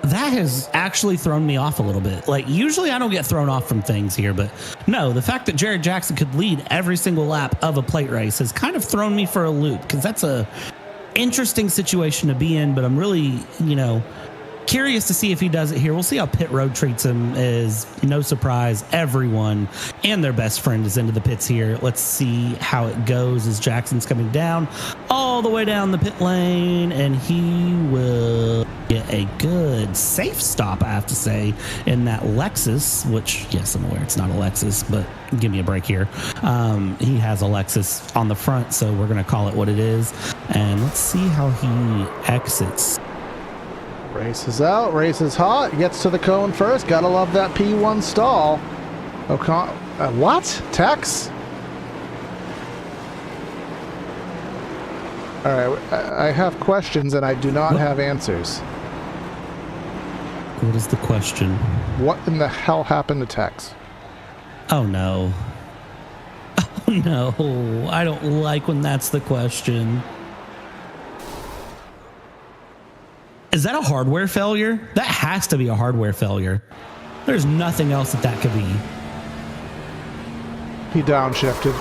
that has actually thrown me off a little bit. Like, usually I don't get thrown off from things here, but no, the fact that Jared Jackson could lead every single lap of a plate race has kind of thrown me for a loop, because that's a interesting situation to be in, but I'm really, curious to see if he does it here. We'll see how pit road treats him. Is no surprise, everyone and their best friend is into the pits here. Let's see how it goes as Jackson's coming down all the way down the pit lane, and he will get a good safe stop, I have to say, in that Lexus, which, yes, I'm aware it's not a Lexus, but give me a break here. He has a Lexus on the front, so we're going to call it what it is, and let's see how he exits. Race is out, race is hot, gets to the cone first. Gotta love that P1 stall. What? Tex? Alright, I have questions and I do not have answers. What is the question? What in the hell happened to Tex? Oh no. Oh no. I don't like when that's the question. Is that a hardware failure? That has to be a hardware failure. There's nothing else that could be. He downshifted.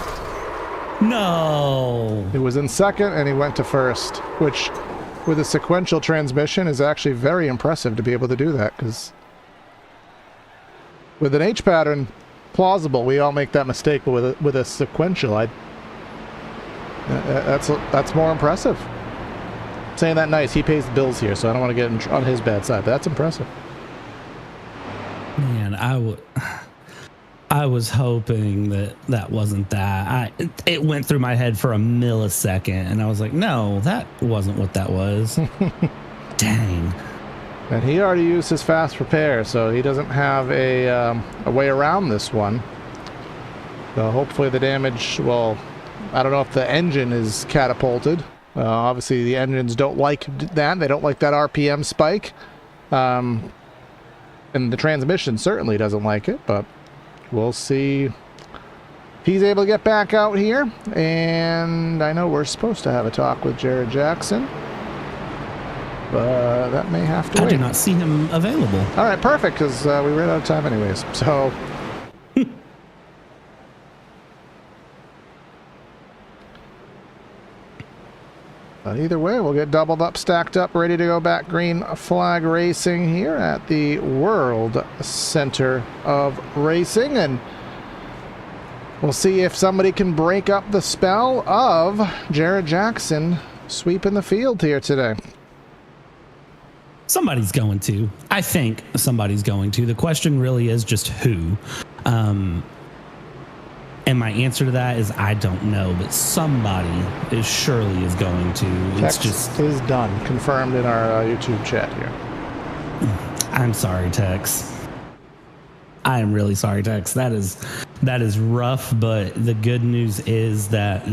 No. He was in second and he went to first, which with a sequential transmission is actually very impressive to be able to do that, because with an H pattern, plausible. We all make that mistake, but with a sequential, that's more impressive. Saying that nice, he pays the bills here, so I don't want to get on his bad side, but that's impressive. Man, I was hoping that wasn't that. It went through my head for a millisecond, and I was like, no, that wasn't what that was. Dang. And he already used his fast repair, so he doesn't have a way around this one. So hopefully the damage, well, I don't know if the engine is catapulted. Obviously, the engines don't like that. They don't like that RPM spike. And the transmission certainly doesn't like it, but we'll see if he's able to get back out here. And I know we're supposed to have a talk with Jared Jackson, but that may have to wait. I do not see him available. All right, perfect, because we ran out of time anyways. So... But either way, we'll get doubled up, stacked up, ready to go back green flag racing here at the World Center of Racing. And we'll see if somebody can break up the spell of Jared Jackson sweeping the field here today. Somebody's going to. I think somebody's going to. The question really is just who. And my answer to that is I don't know, but somebody surely is going to. Text is done. Confirmed in our YouTube chat here. I'm sorry, Tex. I am really sorry, Tex. That is rough, but the good news is that,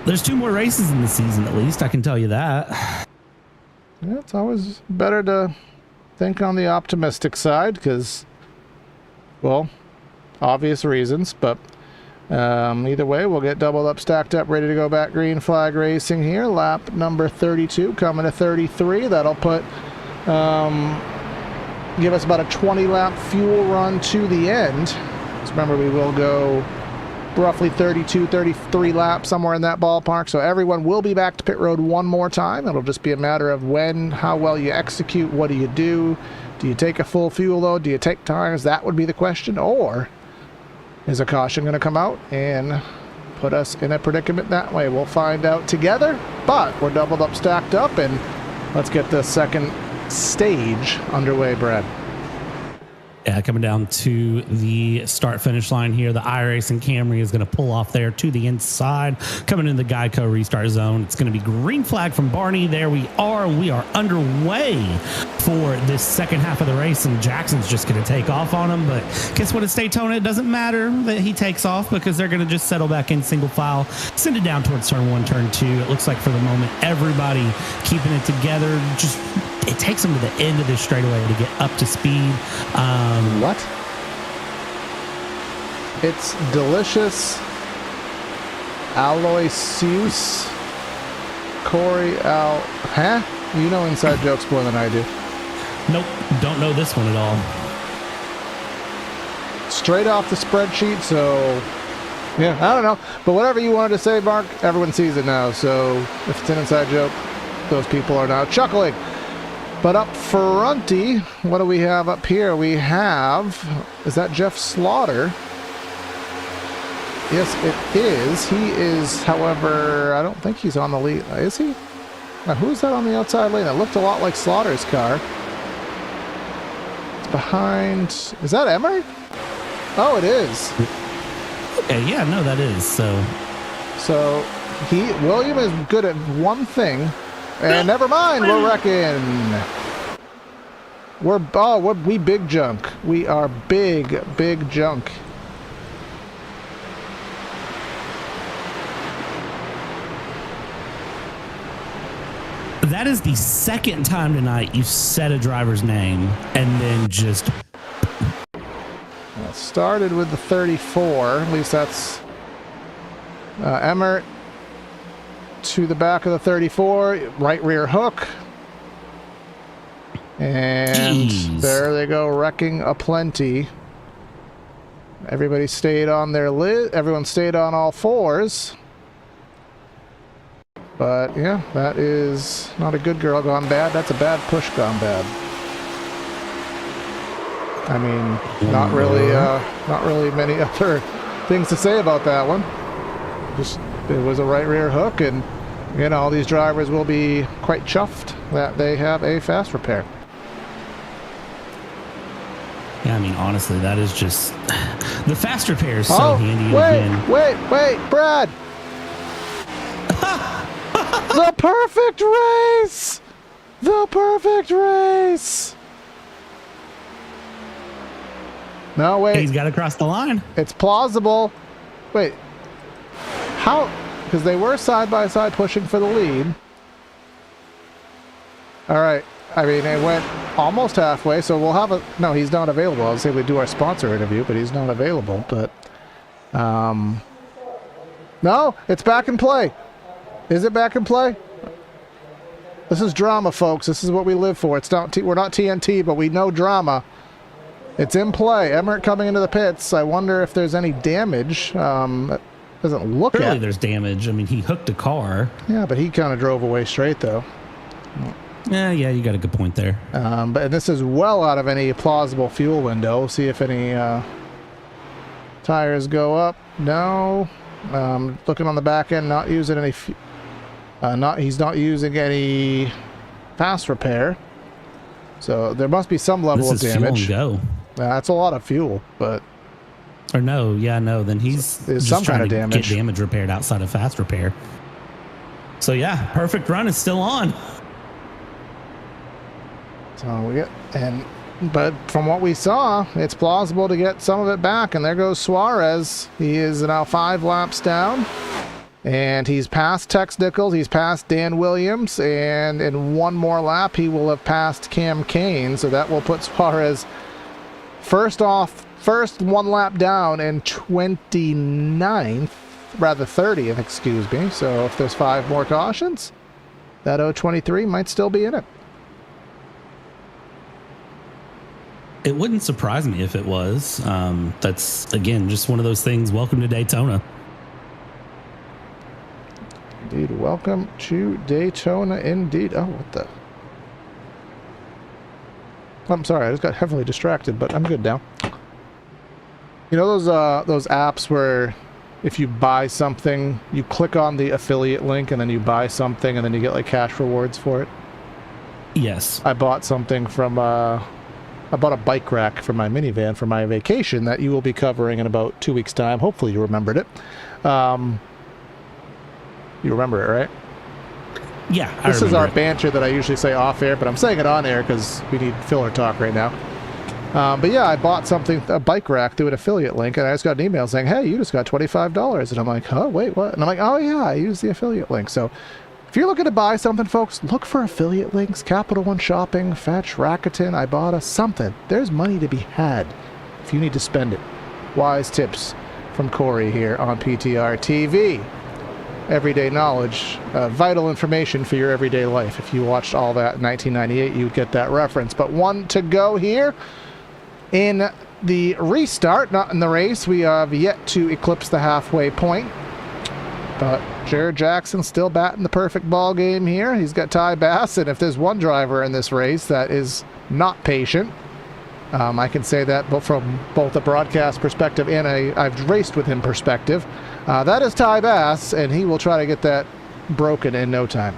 there's 2 more races in the season at least. I can tell you that. Yeah, it's always better to think on the optimistic side because, well, obvious reasons, but either way, we'll get doubled up, stacked up, ready to go back green flag racing here. Lap number 32 coming to 33. That'll put give us about a 20 lap fuel run to the end. So remember, we will go roughly 32, 33 laps, somewhere in that ballpark. So everyone will be back to pit road one more time. It'll just be a matter of when, how well you execute, what do you do? Do you take a full fuel load? Do you take tires? That would be the question. Or is a caution going to come out and put us in a predicament that way? We'll find out together, but we're doubled up, stacked up, and let's get the second stage underway, Brad. Yeah, coming down to the start-finish line here. The iRacing Camry is going to pull off there to the inside. Coming into the Geico restart zone. It's going to be green flag from Barney. There we are. We are underway for this second half of the race, and Jackson's just going to take off on him. But guess what? It's Daytona. It doesn't matter that he takes off because they're going to just settle back in single file, send it down towards turn 1, turn 2. It looks like for the moment, everybody keeping it together. Just it takes them to the end of this straightaway to get up to speed. What? It's delicious. Aloysius Corey Al. Huh? You know inside jokes more than I do. Nope, don't know this one at all. Straight off the spreadsheet, so yeah, I don't know. But whatever you wanted to say, Mark, everyone sees it now. So if it's an inside joke, those people are now chuckling. But up fronty, what do we have up here? We have, is that Jeff Slaughter? Yes, it is. He is, however, I don't think he's on the lead. Is he? Now, who's that on the outside lane? It looked a lot like Slaughter's car. It's behind, is that Emery? Oh, it is. Okay, yeah, no, that is. So William is good at one thing. And never mind, we're wrecking. We big junk. We are big junk. That is the second time tonight you've said a driver's name and then just... Well, started with the 34. At least that's Emmert to the back of the 34. Right rear hook. And Jeez. There they go, wrecking aplenty. Everybody stayed on their lid. Everyone stayed on all fours. But yeah, that is not a good girl gone bad. That's a bad push gone bad. I mean, not really many other things to say about that one. Just it was a right rear hook, and you know, all these drivers will be quite chuffed that they have a fast repair. Yeah, I mean, honestly, that is just the fast repair is so handy. Wait, Brad. The perfect race! The perfect race! No, wait. He's got to cross the line. It's plausible. Wait. How? Because they were side by side pushing for the lead. All right. I mean, it went almost halfway, so we'll have a... No, he's not available. I was saying we'd do our sponsor interview, but he's not available. But, no, it's back in play. Is it back in play? This is drama, folks. This is what we live for. It's not we're not TNT, but we know drama. It's in play. Emmert coming into the pits. I wonder if there's any damage. Doesn't look Clearly at. There's damage. I mean, he hooked a car. Yeah, but he kind of drove away straight, though. Yeah, you got a good point there. But this is well out of any plausible fuel window. See if any tires go up. No. Looking on the back end, not using any... he's not using any fast repair, so there must be some level of damage. Fuel and go. That's a lot of fuel, but or no, then he's there's just some trying kind of to damage. get damage repaired outside of fast repair. So yeah, perfect run is still on. So but from what we saw, it's plausible to get some of it back. And there goes Suarez. He is now 5 laps down. And he's passed Tex Nichols, he's passed Dan Williams, and in one more lap he will have passed Cam Kane, so that will put Suarez first 1 lap down and 30th, excuse me. So if there's 5 more cautions, that 023 might still be in it. It wouldn't surprise me if it was. That's, again, just one of those things. Welcome to Daytona. Indeed, welcome to Daytona, indeed. Oh, what the... I'm sorry, I just got heavily distracted, but I'm good now. You know those apps where if you buy something, you click on the affiliate link and then you buy something and then you get like cash rewards for it? Yes. I bought something from I bought a bike rack for my minivan for my vacation that you will be covering in about 2 weeks' time. Hopefully you remembered it. You remember it, right? Yeah, this is our banter that I usually say off air, but I'm saying it on air because we need filler talk right now. But yeah, I bought something, a bike rack through an affiliate link, and I just got an email saying, hey, you just got $25. And I'm like, huh, wait, what? And I'm like, oh yeah, I used the affiliate link. So if you're looking to buy something, folks, look for affiliate links, Capital One Shopping, Fetch, Rakuten, Ibotta, something. There's money to be had if you need to spend it. Wise tips from Corey here on PTR TV. Everyday knowledge, vital information for your everyday life. If you watched all that in 1998, you would get that reference. But one to go here in the restart, not in the race. We have yet to eclipse the halfway point. But Jared Jackson still batting the perfect ball game here. He's got Ty Bass, and if there's one driver in this race that is not patient, I can say that from both a broadcast perspective and I've raced with him perspective. That is Ty Bass, and he will try to get that broken in no time.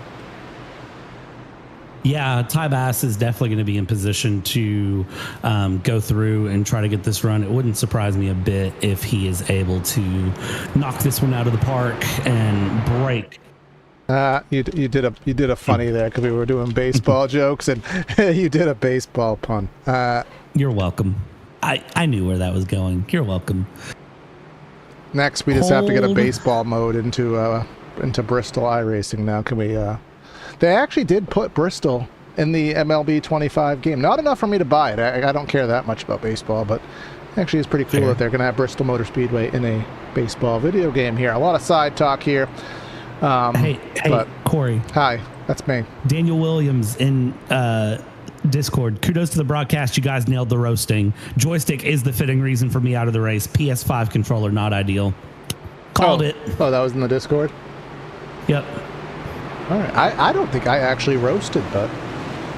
Yeah, Ty Bass is definitely going to be in position to go through and try to get this run. It wouldn't surprise me a bit if he is able to knock this one out of the park and break. You did a funny there because we were doing baseball jokes, and you did a baseball pun. You're welcome. I knew where that was going. You're welcome. Next, we just have to get a baseball mode into Bristol iRacing now. Can we? They actually did put Bristol in the MLB 25 game. Not enough for me to buy it. I don't care that much about baseball, but actually it's pretty cool that they're going to have Bristol Motor Speedway in a baseball video game here. A lot of side talk here. Hey, Corey. Hi, that's me. Daniel Williams in Discord. Kudos to the broadcast. You guys nailed the roasting. Joystick is the fitting reason for me out of the race. PS5 controller, not ideal. Called it. Oh, that was in the Discord? Yep. All right. I don't think I actually roasted, but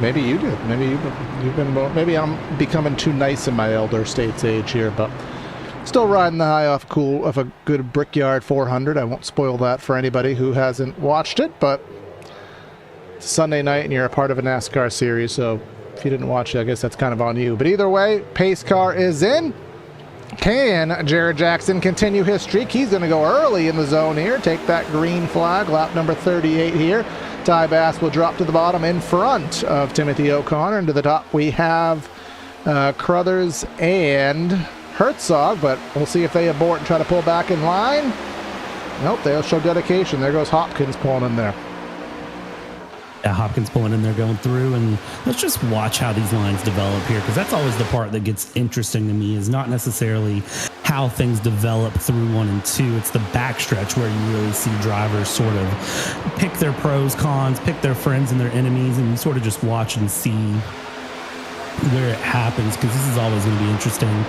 maybe you did. Maybe you've been. Maybe I'm becoming too nice in my elder states's age here, but still riding the high off a good Brickyard 400. I won't spoil that for anybody who hasn't watched it, but it's Sunday night and you're a part of a NASCAR series, so if you didn't watch it, I guess that's kind of on you. But either way, pace car is in. Can Jared Jackson continue his streak? He's going to go early in the zone here. Take that green flag, lap number 38 here. Ty Bass will drop to the bottom in front of Timothy O'Connor. And to the top we have Crothers and Herzog, but we'll see if they abort and try to pull back in line. Nope, they'll show dedication. There goes Hopkins pulling in there. Yeah, Hopkins pulling in there, going through, and let's just watch how these lines develop here, because that's always the part that gets interesting to me, is not necessarily how things develop through 1 and 2. It's the backstretch where you really see drivers sort of pick their pros, cons, pick their friends and their enemies, and you sort of just watch and see where it happens, because this is always going to be interesting.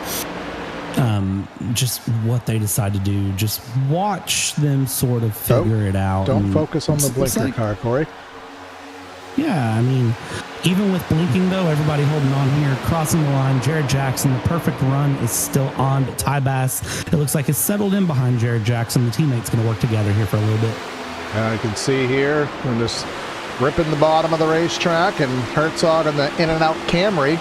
Just what they decide to do. Just watch them sort of figure it out. Don't focus on the blinker car, Corey. Yeah, I mean, even with blinking, though, everybody holding on here, crossing the line. Jared Jackson, the perfect run is still on, but Ty Bass, it looks like, is settled in behind Jared Jackson. The teammates going to work together here for a little bit. You can see here, we're just ripping the bottom of the racetrack, and Herzog in the in-and-out Camry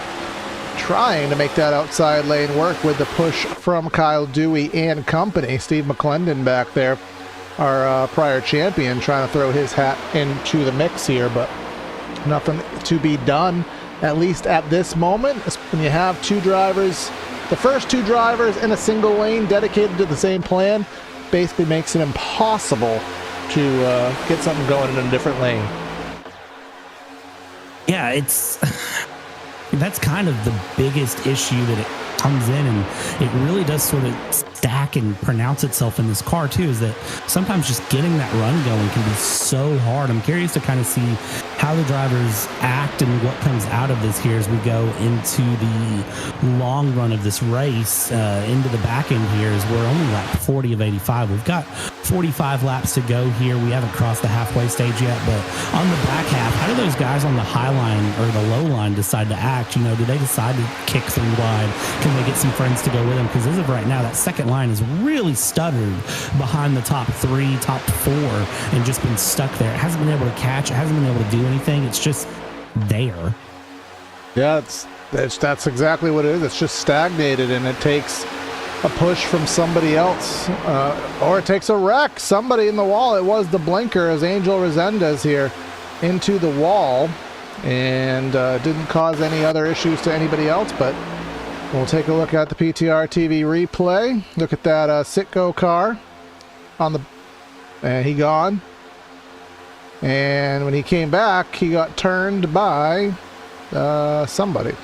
trying to make that outside lane work with the push from Kyle Dewey and company. Steve McClendon back there, our prior champion, trying to throw his hat into the mix here, but nothing to be done, at least at this moment. When you have two drivers, the first two drivers in a single lane dedicated to the same plan, basically makes it impossible to get something going in a different lane. Yeah, that's kind of the biggest issue that it comes in, and it really does sort of stack and pronounce itself in this car too, is that sometimes just getting that run going can be so hard. I'm curious to kind of see how the drivers act and what comes out of this here as we go into the long run of this race, into the back end here, as we're only lap 40 of 85. We've got 45 laps to go here. We haven't crossed the halfway stage yet, but on the back half, how do those guys on the high line or the low line decide to act? You know, do they decide to kick 3 wide? Can they get some friends to go with them? Because as of right now, that second line has really stuttered behind the top 3, top 4, and just been stuck there. It hasn't been able to catch. It hasn't been able to do anything. It's just there. Yeah, That's exactly what it is. It's just stagnated, and it takes a push from somebody else, or it takes a wreck. Somebody in the wall. It was the blinker as Angel Resendez here into the wall, and didn't cause any other issues to anybody else. But we'll take a look at the PTR TV replay. Look at that Sitco car on the, and he gone. And when he came back, he got turned by somebody.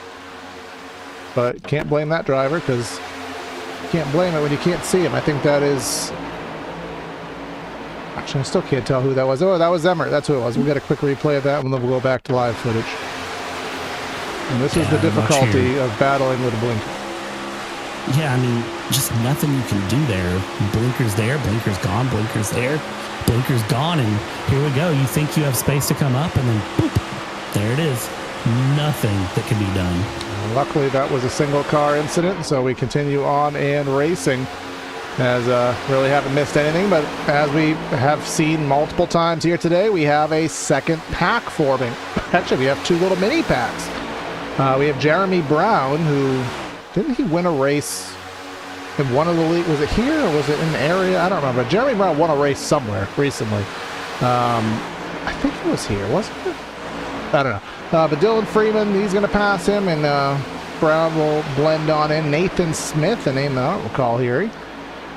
But can't blame that driver, because you can't blame it when you can't see him. I think that is... Actually, I still can't tell who that was. Oh, that was Emmert. That's who it was. We'll get a quick replay of that, and then we'll go back to live footage. And this is the difficulty of battling with a blinker. Yeah, I mean, just nothing you can do there. Blinker's there, blinker's gone, blinker's there, blinker's gone, and here we go. You think you have space to come up, and then boop, there it is. Nothing that can be done. Luckily, that was a single car incident, so we continue on and racing, as really haven't missed anything. But as we have seen multiple times here today, we have a second pack forming. Actually, we have two little mini packs. We have Jeremy Brown, who didn't he win a race in one of the league? Was it here or was it in the area? I don't remember. Jeremy Brown won a race somewhere recently. I think it was here, wasn't it? I don't know. But Dylan Freeman, he's going to pass him, and Brown will blend on in. Nathan Smith, a name that I don't recall here.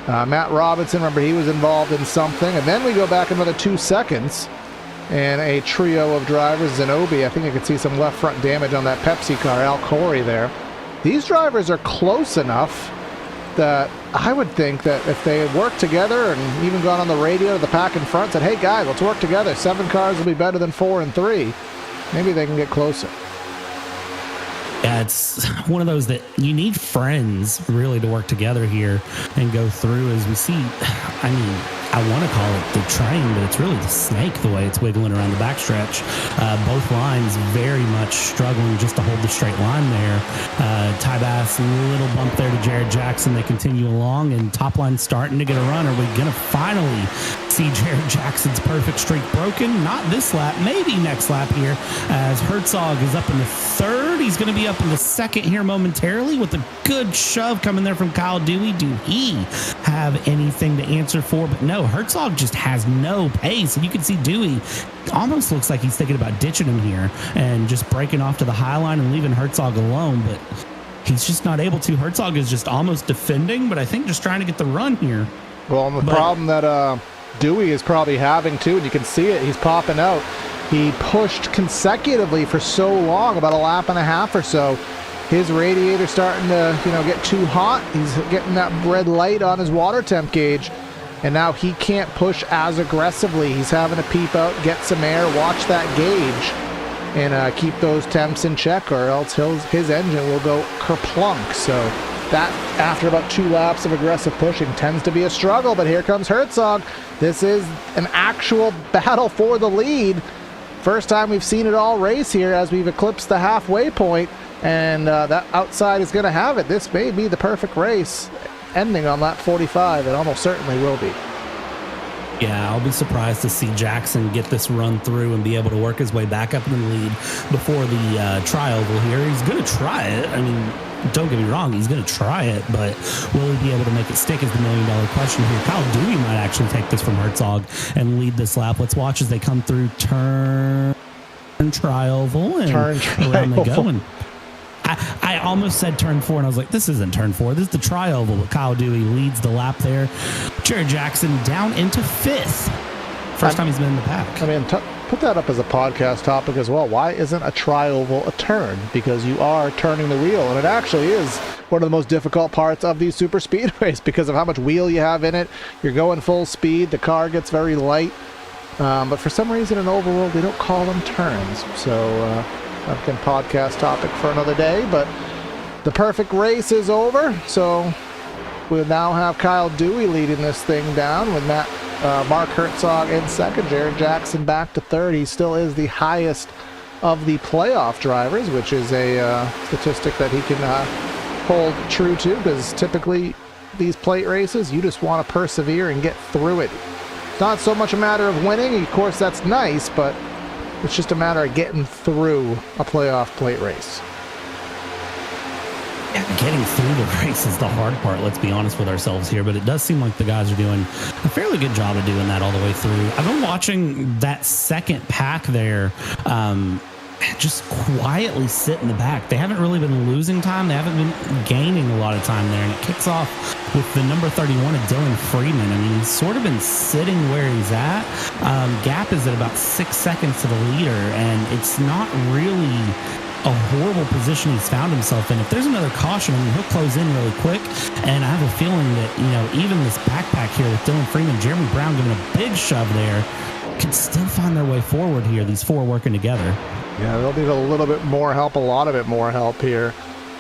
Matt Robinson, remember, he was involved in something. And then we go back another 2 seconds, and a trio of drivers. Zenobi, I think you can see some left front damage on that Pepsi car. Al Corey there. These drivers are close enough that I would think that if they had worked together and even gone on the radio to the pack in front, said, hey guys, let's work together. 7 cars will be better than 4 and 3. Maybe they can get closer. Yeah, it's one of those that you need friends really to work together here and go through, as we see. I mean, I want to call it the train, but it's really the snake the way it's wiggling around the backstretch. Both lines very much struggling just to hold the straight line there. Ty Bass, little bump there to Jared Jackson. They continue along, and top line starting to get a run. Are we going to finally see Jared Jackson's perfect streak broken? Not this lap, maybe next lap here, as Herzog is up in the third. He's going to be up in the second here momentarily with a good shove coming there from Kyle Dewey. Do he have anything to answer for? But no, Herzog just has no pace, and you can see Dewey almost looks like he's thinking about ditching him here and just breaking off to the high line and leaving Herzog alone, but he's just not able to. Herzog is just almost defending, but I think just trying to get the run here. Well, and the problem that Dewey is probably having too, and you can see it, he's popping out. He pushed consecutively for so long, about a lap and a half or so. His radiator starting to, get too hot. He's getting that red light on his water temp gauge, and now he can't push as aggressively. He's having to peep out, get some air, watch that gauge, and keep those temps in check, or else his engine will go kerplunk. So that, after about 2 laps of aggressive pushing, tends to be a struggle. But here comes Herzog. This is an actual battle for the lead. First time we've seen it all race here, as we've eclipsed the halfway point, and that outside is going to have it. This may be the perfect race, ending on lap 45. It almost certainly will be. Yeah, I'll be surprised to see Jackson get this run through and be able to work his way back up in the lead before the tri-oval here. He's going to try it. I mean, don't get me wrong, he's going to try it, but will he be able to make it stick is the million-dollar question here. Kyle Dewey might actually take this from Herzog and lead this lap. Let's watch as they come through turn tri-oval, and around they go. And I almost said turn 4, and I was like, this isn't turn 4. This is the tri-oval, but Kyle Dewey leads the lap there. Jared Jackson down into 5th. First time he's been in the pack. I mean, put that up as a podcast topic as well. Why isn't a tri-oval a turn? Because you are turning the wheel, and it actually is one of the most difficult parts of these super speedways because of how much wheel you have in it. You're going full speed. The car gets very light. But for some reason in oval, they don't call them turns. So that can podcast topic for another day. But the perfect race is over. So we'll now have Kyle Dewey leading this thing down with Mark Herzog in second. Jared Jackson back to third. He still is the highest of the playoff drivers, which is a statistic that he can hold true to, because typically these plate races, you just want to persevere and get through it. It's not so much a matter of winning. Of course, that's nice, but it's just a matter of getting through a playoff plate race. Getting through the race is the hard part, let's be honest with ourselves here, but it does seem like the guys are doing a fairly good job of doing that all the way through. I've been watching that second pack there just quietly sit in the back. They haven't really been losing time. They haven't been gaining a lot of time there, and it kicks off with the number 31 of Dylan Freeman. I mean, he's sort of been sitting where he's at. Gap is at about 6 seconds to the leader, and it's not really a horrible position he's found himself in. If there's another caution, I mean, he'll close in really quick. And I have a feeling that, even this backpack here with Dylan Freeman, Jeremy Brown giving a big shove there, could still find their way forward here, these four working together. Yeah, they'll need a little bit more help, a lot of it more help here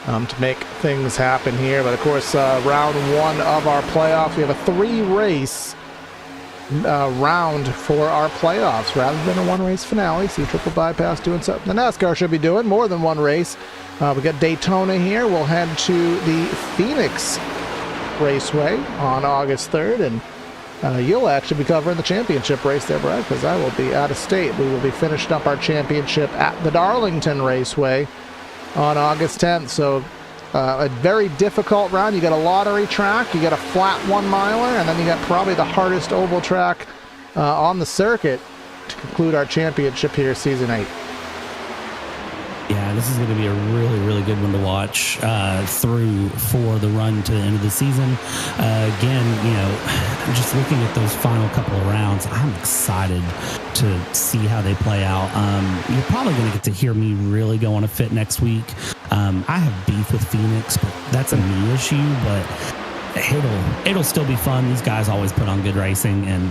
to make things happen here. But of course, round one of our playoffs, we have a 3-race round for our playoffs rather than a 1-race finale. See triple bypass doing something the NASCAR should be doing, more than 1 race. We got Daytona here. We'll head to the Phoenix Raceway on August 3rd, and you'll actually be covering the championship race there, Brad, because I will be out of state. We will be finishing up our championship at the Darlington Raceway on August 10th. So a very difficult round. You got a lottery track, you got a flat 1-miler, and then you got probably the hardest oval track on the circuit to conclude our championship here, season 8. Yeah, this is going to be a really, really good one to watch through for the run to the end of the season. Again, just looking at those final couple of rounds, I'm excited to see how they play out. You're probably going to get to hear me really go on a fit next week. I have beef with Phoenix, but that's a me issue, but it'll still be fun. These guys always put on good racing, and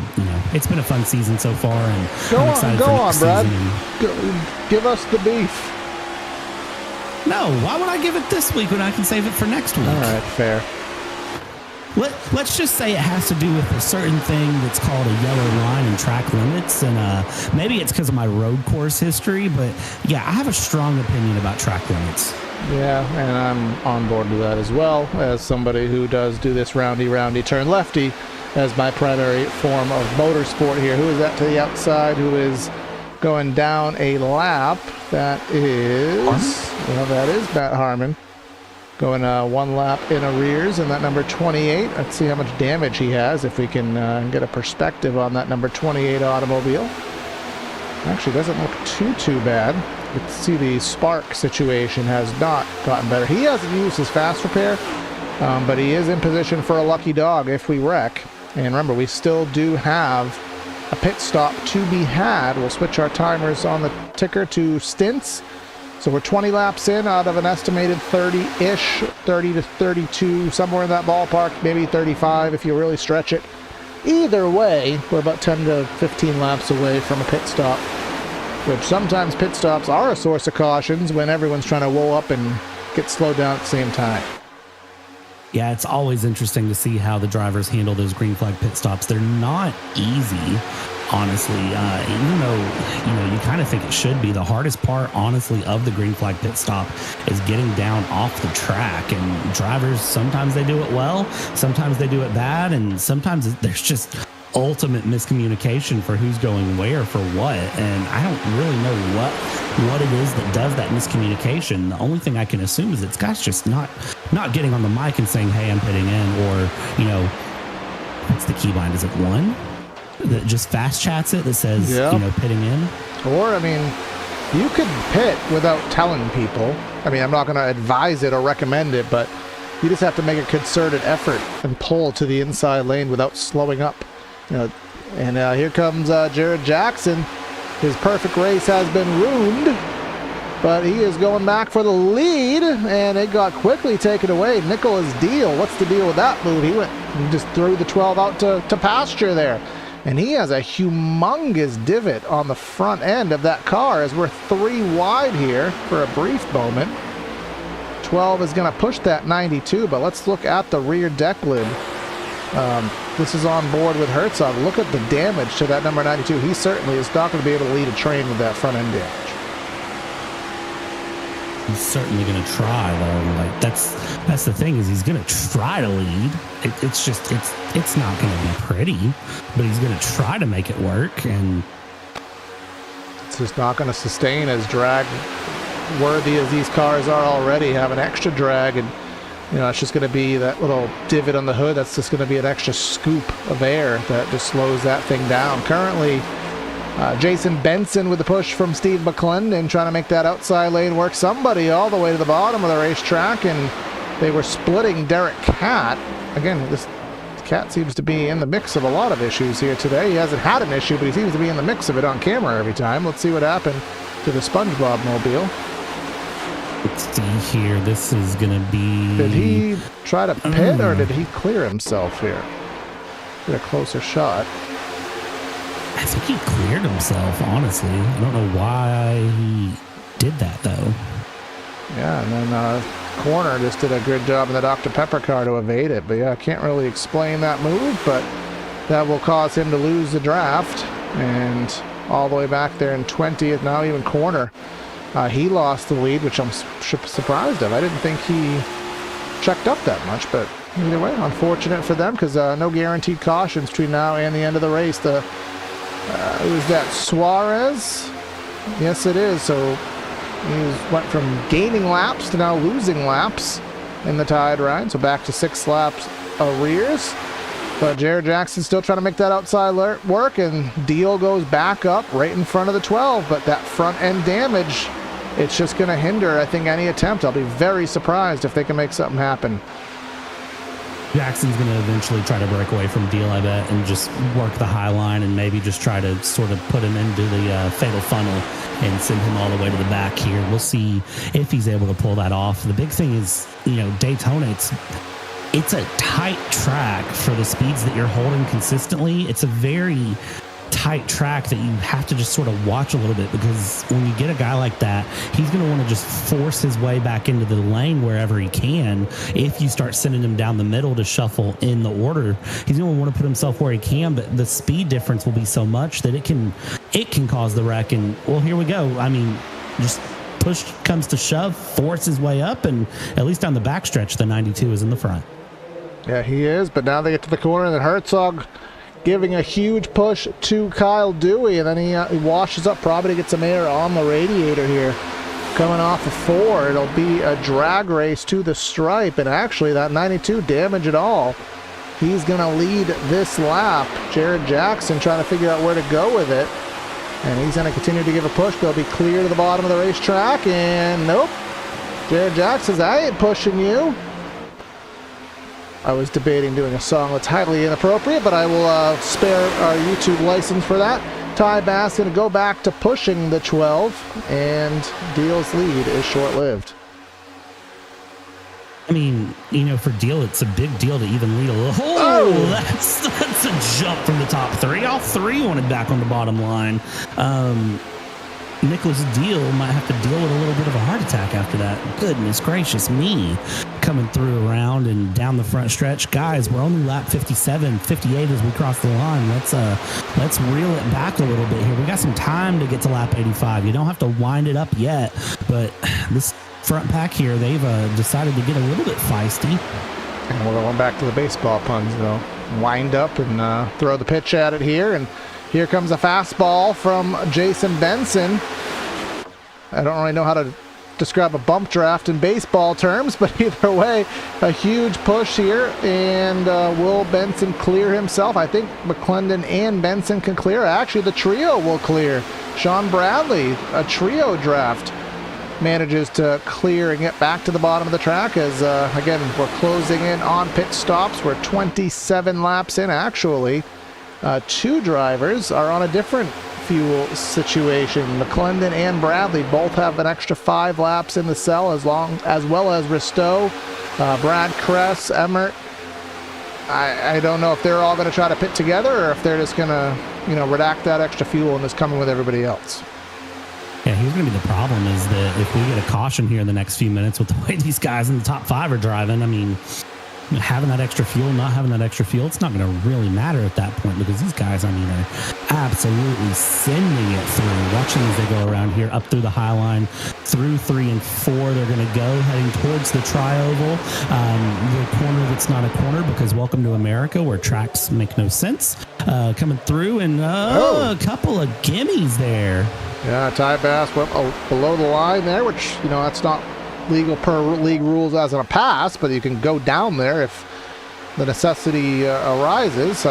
it's been a fun season so far, and I'm excited for next Brad. season. Give us the beef. No, why would I give it this week when I can save it for next week? All right, fair. Let's just say it has to do with a certain thing that's called a yellow line and track limits, and maybe it's because of my road course history, but yeah, I have a strong opinion about track limits. Yeah, and I'm on board with that as well, as somebody who does do this roundy turn lefty as my primary form of motorsport here. Who is that to the outside? Who is going down a lap? That is Matt Harmon. Going 1 lap in arrears, and that number 28. Let's see how much damage he has, if we can get a perspective on that number 28 automobile. Actually, doesn't look too bad. Let's see, the spark situation has not gotten better. He hasn't used his fast repair, but he is in position for a lucky dog if we wreck. And remember, we still do have a pit stop to be had. We'll switch our timers on the ticker to stints. So we're 20 laps in out of an estimated 30-ish, 30 to 32, somewhere in that ballpark, maybe 35 if you really stretch it. Either way, we're about 10 to 15 laps away from a pit stop, which sometimes pit stops are a source of cautions when everyone's trying to woe up and get slowed down at the same time. Yeah, it's always interesting to see how the drivers handle those green flag pit stops. They're not easy, honestly, even though, you kind of think it should be. The hardest part, honestly, of the green flag pit stop is getting down off the track. And drivers, sometimes they do it well, sometimes they do it bad, and sometimes there's just ultimate miscommunication for who's going where for what. And I don't really know what it is that does that miscommunication. The only thing I can assume is it's guys just not getting on the mic and saying, hey, I'm pitting in, or, what's the keybind? Is it 1? That just fast chats it that says, pitting in? Or, you could pit without telling people. I'm not going to advise it or recommend it, but you just have to make a concerted effort and pull to the inside lane without slowing up. And here comes Jared Jackson. His perfect race has been ruined, but he is going back for the lead, and it got quickly taken away. Nichols' deal. What's the deal with that move? He just threw the 12 out to pasture there. And he has a humongous divot on the front end of that car as we're 3 wide here for a brief moment. 12 is going to push that 92, but let's look at the rear deck lid. This is on board with Herzog. Look at the damage to that number 92. He certainly is not going to be able to lead a train with that front end damage. He's certainly going to try, though. That's the thing, is he's going to try to lead. It's not going to be pretty, but he's going to try to make it work, and it's just not going to sustain as drag worthy as these cars are already. Have an extra drag, and it's just going to be that little divot on the hood. That's just going to be an extra scoop of air that just slows that thing down. Currently, Jason Benson with the push from Steve McClendon trying to make that outside lane work. Somebody all the way to the bottom of the racetrack, and they were splitting Derek Catt. Again, this Catt seems to be in the mix of a lot of issues here today. He hasn't had an issue, but he seems to be in the mix of it on camera every time. Let's see what happened to the SpongeBob mobile. Let's see here. This is going to be... Did he try to pit, or did he clear himself here? Get a closer shot. I think he cleared himself, honestly. I don't know why he did that, though. Yeah, and then Corner just did a good job in the Dr. Pepper car to evade it. But yeah, I can't really explain that move, but that will cause him to lose the draft. And all the way back there in 20th, now even Corner. He lost the lead, which I'm surprised of. I didn't think he checked up that much, but either way, unfortunate for them, because no guaranteed cautions between now and the end of the race. Who's that, Suarez? Yes, it is. So he went from gaining laps to now losing laps in the Tide ride. So back to 6 laps arrears. But Jared Jackson still trying to make that outside work, and Deal goes back up right in front of the 12. But that front end damage, it's just going to hinder, I think, any attempt. I'll be very surprised if they can make something happen. Jackson's going to eventually try to break away from Deal, I bet, and just work the high line and maybe just try to sort of put him into the fatal funnel and send him all the way to the back here. We'll see if he's able to pull that off. The big thing is, Daytona, it's a tight track for the speeds that you're holding consistently. It's a very tight track that you have to just sort of watch a little bit, because when you get a guy like that, he's going to want to just force his way back into the lane wherever he can. If you start sending him down the middle to shuffle in the order, he's going to want to put himself where he can, but the speed difference will be so much that it can cause the wreck. And well, here we go. I mean, just push comes to shove, force his way up, and at least down the backstretch, the 92 is in the front. Yeah, he is, but now they get to the corner, and then Herzog giving a huge push to Kyle Dewey, and then he washes up, probably to get some air on the radiator here. Coming off of 4, it'll be a drag race to the stripe, and actually that 92 damage at all. He's going to lead this lap. Jared Jackson trying to figure out where to go with it, and he's going to continue to give a push. They'll be clear to the bottom of the racetrack, and nope. Jared Jackson says, I ain't pushing you. I was debating doing a song that's highly inappropriate, but I will spare our YouTube license for that. Ty Bass going to go back to pushing the 12, and Deal's lead is short-lived. I mean, for Deal, it's a big deal to even lead a little. Oh, that's a jump from the top 3. All 3 wanted back on the bottom line. Nichols Deal might have to deal with a little bit of a heart attack after that. Goodness gracious me. Coming through around and down the front stretch. Guys, we're only lap 57, 58 as we cross the line. Let's reel it back a little bit here. We got some time to get to lap 85. You don't have to wind it up yet, but this front pack here, they've decided to get a little bit feisty. And we're going back to the baseball puns, wind up and throw the pitch at it here, and here comes a fastball from Jason Benson. I don't really know how to describe a bump draft in baseball terms, but either way, a huge push here, and will Benson clear himself? I think McClendon and Benson can clear. Actually, the trio will clear. Sean Bradley, a trio draft, manages to clear and get back to the bottom of the track as, again, we're closing in on pit stops. We're 27 laps in, actually. 2 drivers are on a different fuel situation. McClendon and Bradley both have an extra 5 laps in the cell, as well as Risto, Brad Kress, Emmert. I don't know if they're all going to try to pit together, or if they're just going to, redact that extra fuel and just coming with everybody else. Yeah, here's going to be the problem, is that if we get a caution here in the next few minutes with the way these guys in the top 5 are driving, I mean, having that extra fuel, not having that extra fuel, it's not going to really matter at that point, because these guys, are absolutely sending it through. Watching as they go around here, up through the high line, through 3 and 4, they're going to go heading towards the tri-oval, the corner that's not a corner, because welcome to America, where tracks make no sense. Coming through, and a couple of gimmies there. Yeah, Ty Bass went below the line there, which, that's not legal per league rules as in a pass, but you can go down there if the necessity arises.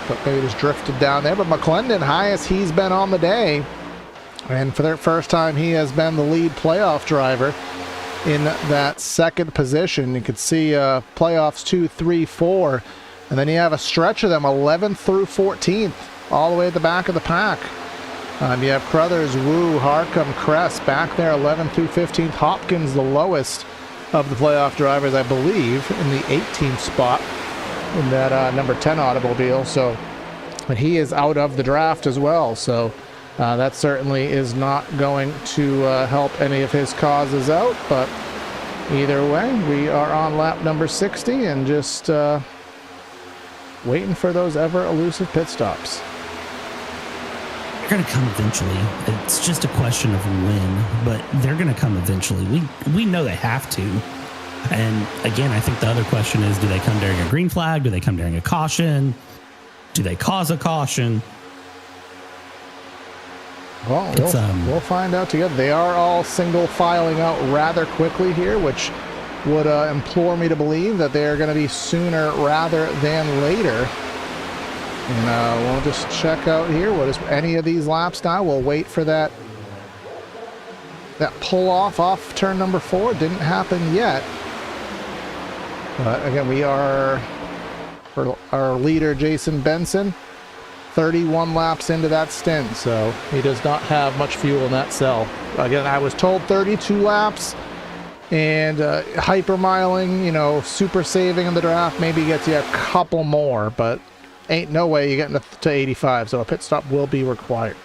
But maybe just drifted down there. But McClendon, highest he's been on the day. And for the first time, he has been the lead playoff driver in that second position. You could see playoffs 2, 3, 4. And then you have a stretch of them 11th through 14th, all the way at the back of the pack. You have Crothers, Wu, Harcum, Kress back there 11th through 15th. Hopkins, the lowest of the playoff drivers, I believe, in the 18th spot in that number 10 automobile. So, but he is out of the draft as well. So that certainly is not going to help any of his causes out. But either way, we are on lap number 60 and just waiting for those ever elusive pit stops. They're going to come eventually. It's just a question of when, but they're going to come eventually. We know they have to. And again, I think the other question is, do they come during a green flag? Do they come during a caution? Do they cause a caution? Well, we'll find out together. They are all single filing out rather quickly here, which would implore me to believe that they are going to be sooner rather than later. And we'll just check out here. What is any of these laps now? We'll wait for that pull off turn number 4. Didn't happen yet. But again, we are, for our leader, Jason Benson, 31 laps into that stint. So he does not have much fuel in that cell. Again, I was told 32 laps. And hypermiling, super saving in the draft maybe gets you a couple more, but ain't no way you get to 85, so a pit stop will be required.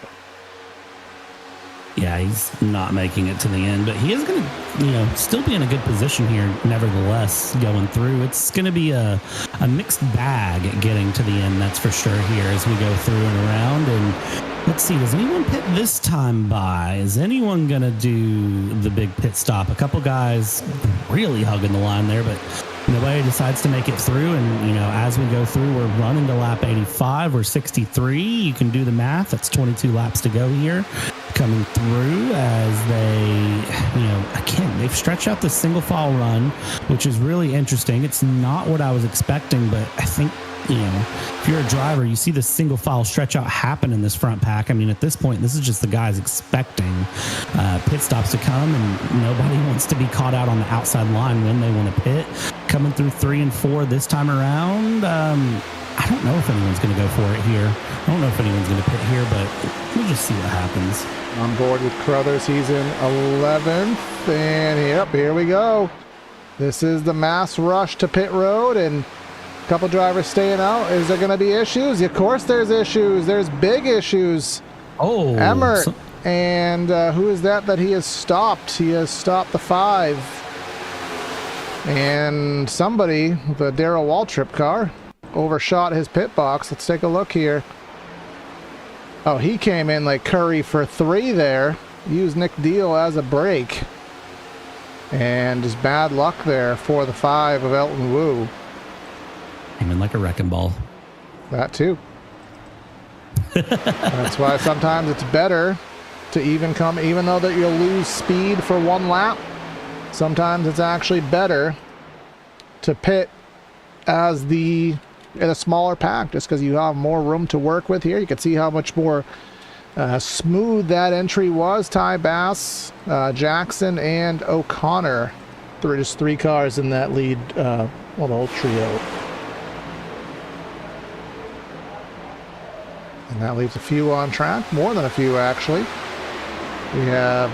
Yeah, he's not making it to the end, but he is going to, still be in a good position here, nevertheless, going through. It's going to be a mixed bag getting to the end, that's for sure, here as we go through and around. And let's see, does anyone pit this time by? Is anyone going to do the big pit stop? A couple guys really hugging the line there, but nobody decides to make it through. And, as we go through, we're running to lap 85 or 63. You can do the math. That's 22 laps to go here. Coming through as they, again, they've stretched out the single file run, which is really interesting. It's not what I was expecting, but I think, if you're a driver, you see the single file stretch out happen in this front pack. I mean, at this point, this is just the guys expecting pit stops to come, and nobody wants to be caught out on the outside line when they want to pit. Coming through 3 and 4 this time around. I don't know if anyone's going to go for it here. I don't know if anyone's going to pit here, but we'll just see what happens. On board with Crothers, he's in 11th, and here we go. This is the mass rush to pit road, and a couple drivers staying out. Is there going to be issues? Of course there's issues. There's big issues. Oh. Emmert, and who is that he has stopped? He has stopped the 5. And somebody, the Darrell Waltrip car, overshot his pit box. Let's take a look here. Oh, he came in like Curry for 3 there. Used Nick Deal as a brake. And just bad luck there for the 5 of Elton Wu. Came in like a wrecking ball. That too. That's why sometimes it's better to even though that you'll lose speed for 1 lap, sometimes it's actually better to pit in a smaller pack, just because you have more room to work with here. You can see how much more smooth that entry was. Ty Bass, Jackson, and O'Connor. Just 3 cars in that lead, the whole trio. And that leaves a few on track, more than a few actually. We have,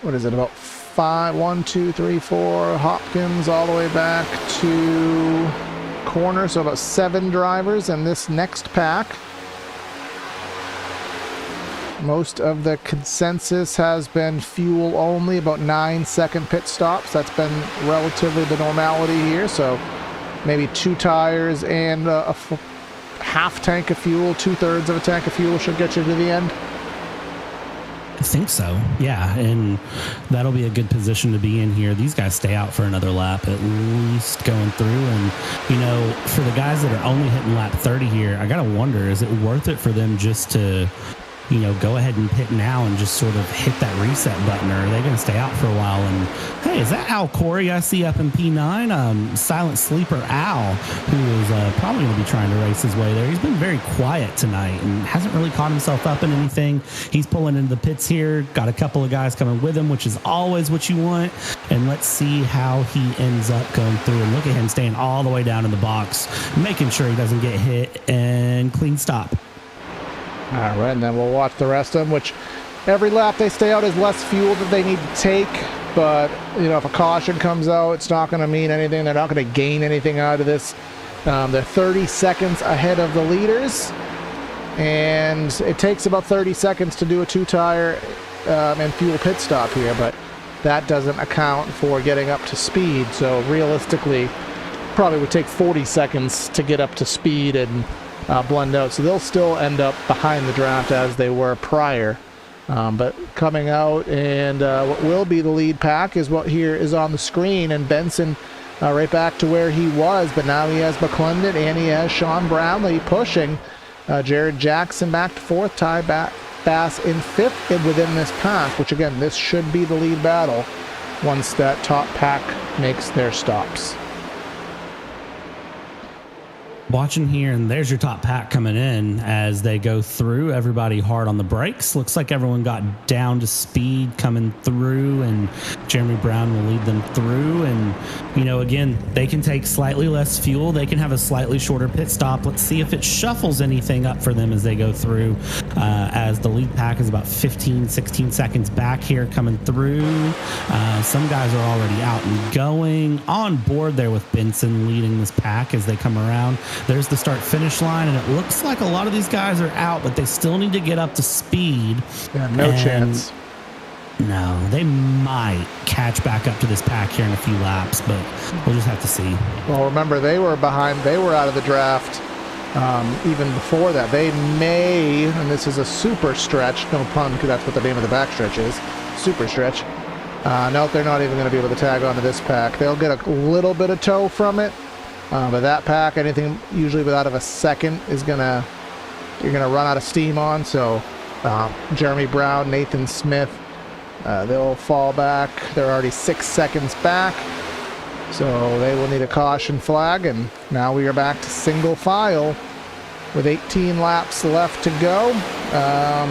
about 5, 1, 2, 3, 4, Hopkins all the way back to corner, so about 7 drivers in this next pack. Most of the consensus has been fuel only, about 9-second pit stops. That's been relatively the normality here, so maybe 2 tires and a half tank of fuel, 2/3 of a tank of fuel should get you to the end. I think so, yeah, and that'll be a good position to be in here. These guys stay out for another lap at least going through, and for the guys that are only hitting lap 30 here, I gotta wonder, is it worth it for them just to go ahead and pit now and just sort of hit that reset button, or are they going to stay out for a while? And hey, is that Al Corey I see up in P9? Silent Sleeper Al, who is probably going to be trying to race his way there. He's been very quiet tonight and hasn't really caught himself up in anything. He's pulling into the pits here, got a couple of guys coming with him, which is always what you want. And let's see how he ends up going through. And look at him staying all the way down in the box, making sure he doesn't get hit, and clean stop. All right, and then we'll watch the rest of them, which every lap they stay out is less fuel that they need to take. But, if a caution comes out, it's not going to mean anything. They're not going to gain anything out of this. They're 30 seconds ahead of the leaders. And it takes about 30 seconds to do a two-tire and fuel pit stop here. But that doesn't account for getting up to speed. So realistically, probably would take 40 seconds to get up to speed and blend out. So they'll still end up behind the draft as they were prior. But coming out, and what will be the lead pack is what here is on the screen. And Benson right back to where he was, but now he has McClendon and he has Sean Brownlee pushing. Jared Jackson back to fourth, Ty Bass in fifth within this pack, which again, this should be the lead battle once that top pack makes their stops. Watching here, and there's your top pack coming in as they go through. Everybody hard on the brakes. Looks like everyone got down to speed coming through, and Jeremy Brown will lead them through. And, again, they can take slightly less fuel. They can have a slightly shorter pit stop. Let's see if it shuffles anything up for them as they go through, as the lead pack is about 15, 16 seconds back here coming through. Some guys are already out and going. On board there with Benson leading this pack as they come around. There's the start-finish line, and it looks like a lot of these guys are out, but they still need to get up to speed. Yeah, no chance. No, they might catch back up to this pack here in a few laps, but we'll just have to see. Well, remember, they were behind. They were out of the draft even before that. They may, and this is a super stretch, no pun, because that's what the name of the backstretch is, super stretch. No, they're not even going to be able to tag onto this pack. They'll get a little bit of tow from it. But that pack, anything usually without of a second you're gonna run out of steam on. So Jeremy Brown, Nathan Smith, they'll fall back. They're already 6 seconds back, so they will need a caution flag. And now we are back to single file with 18 laps left to go.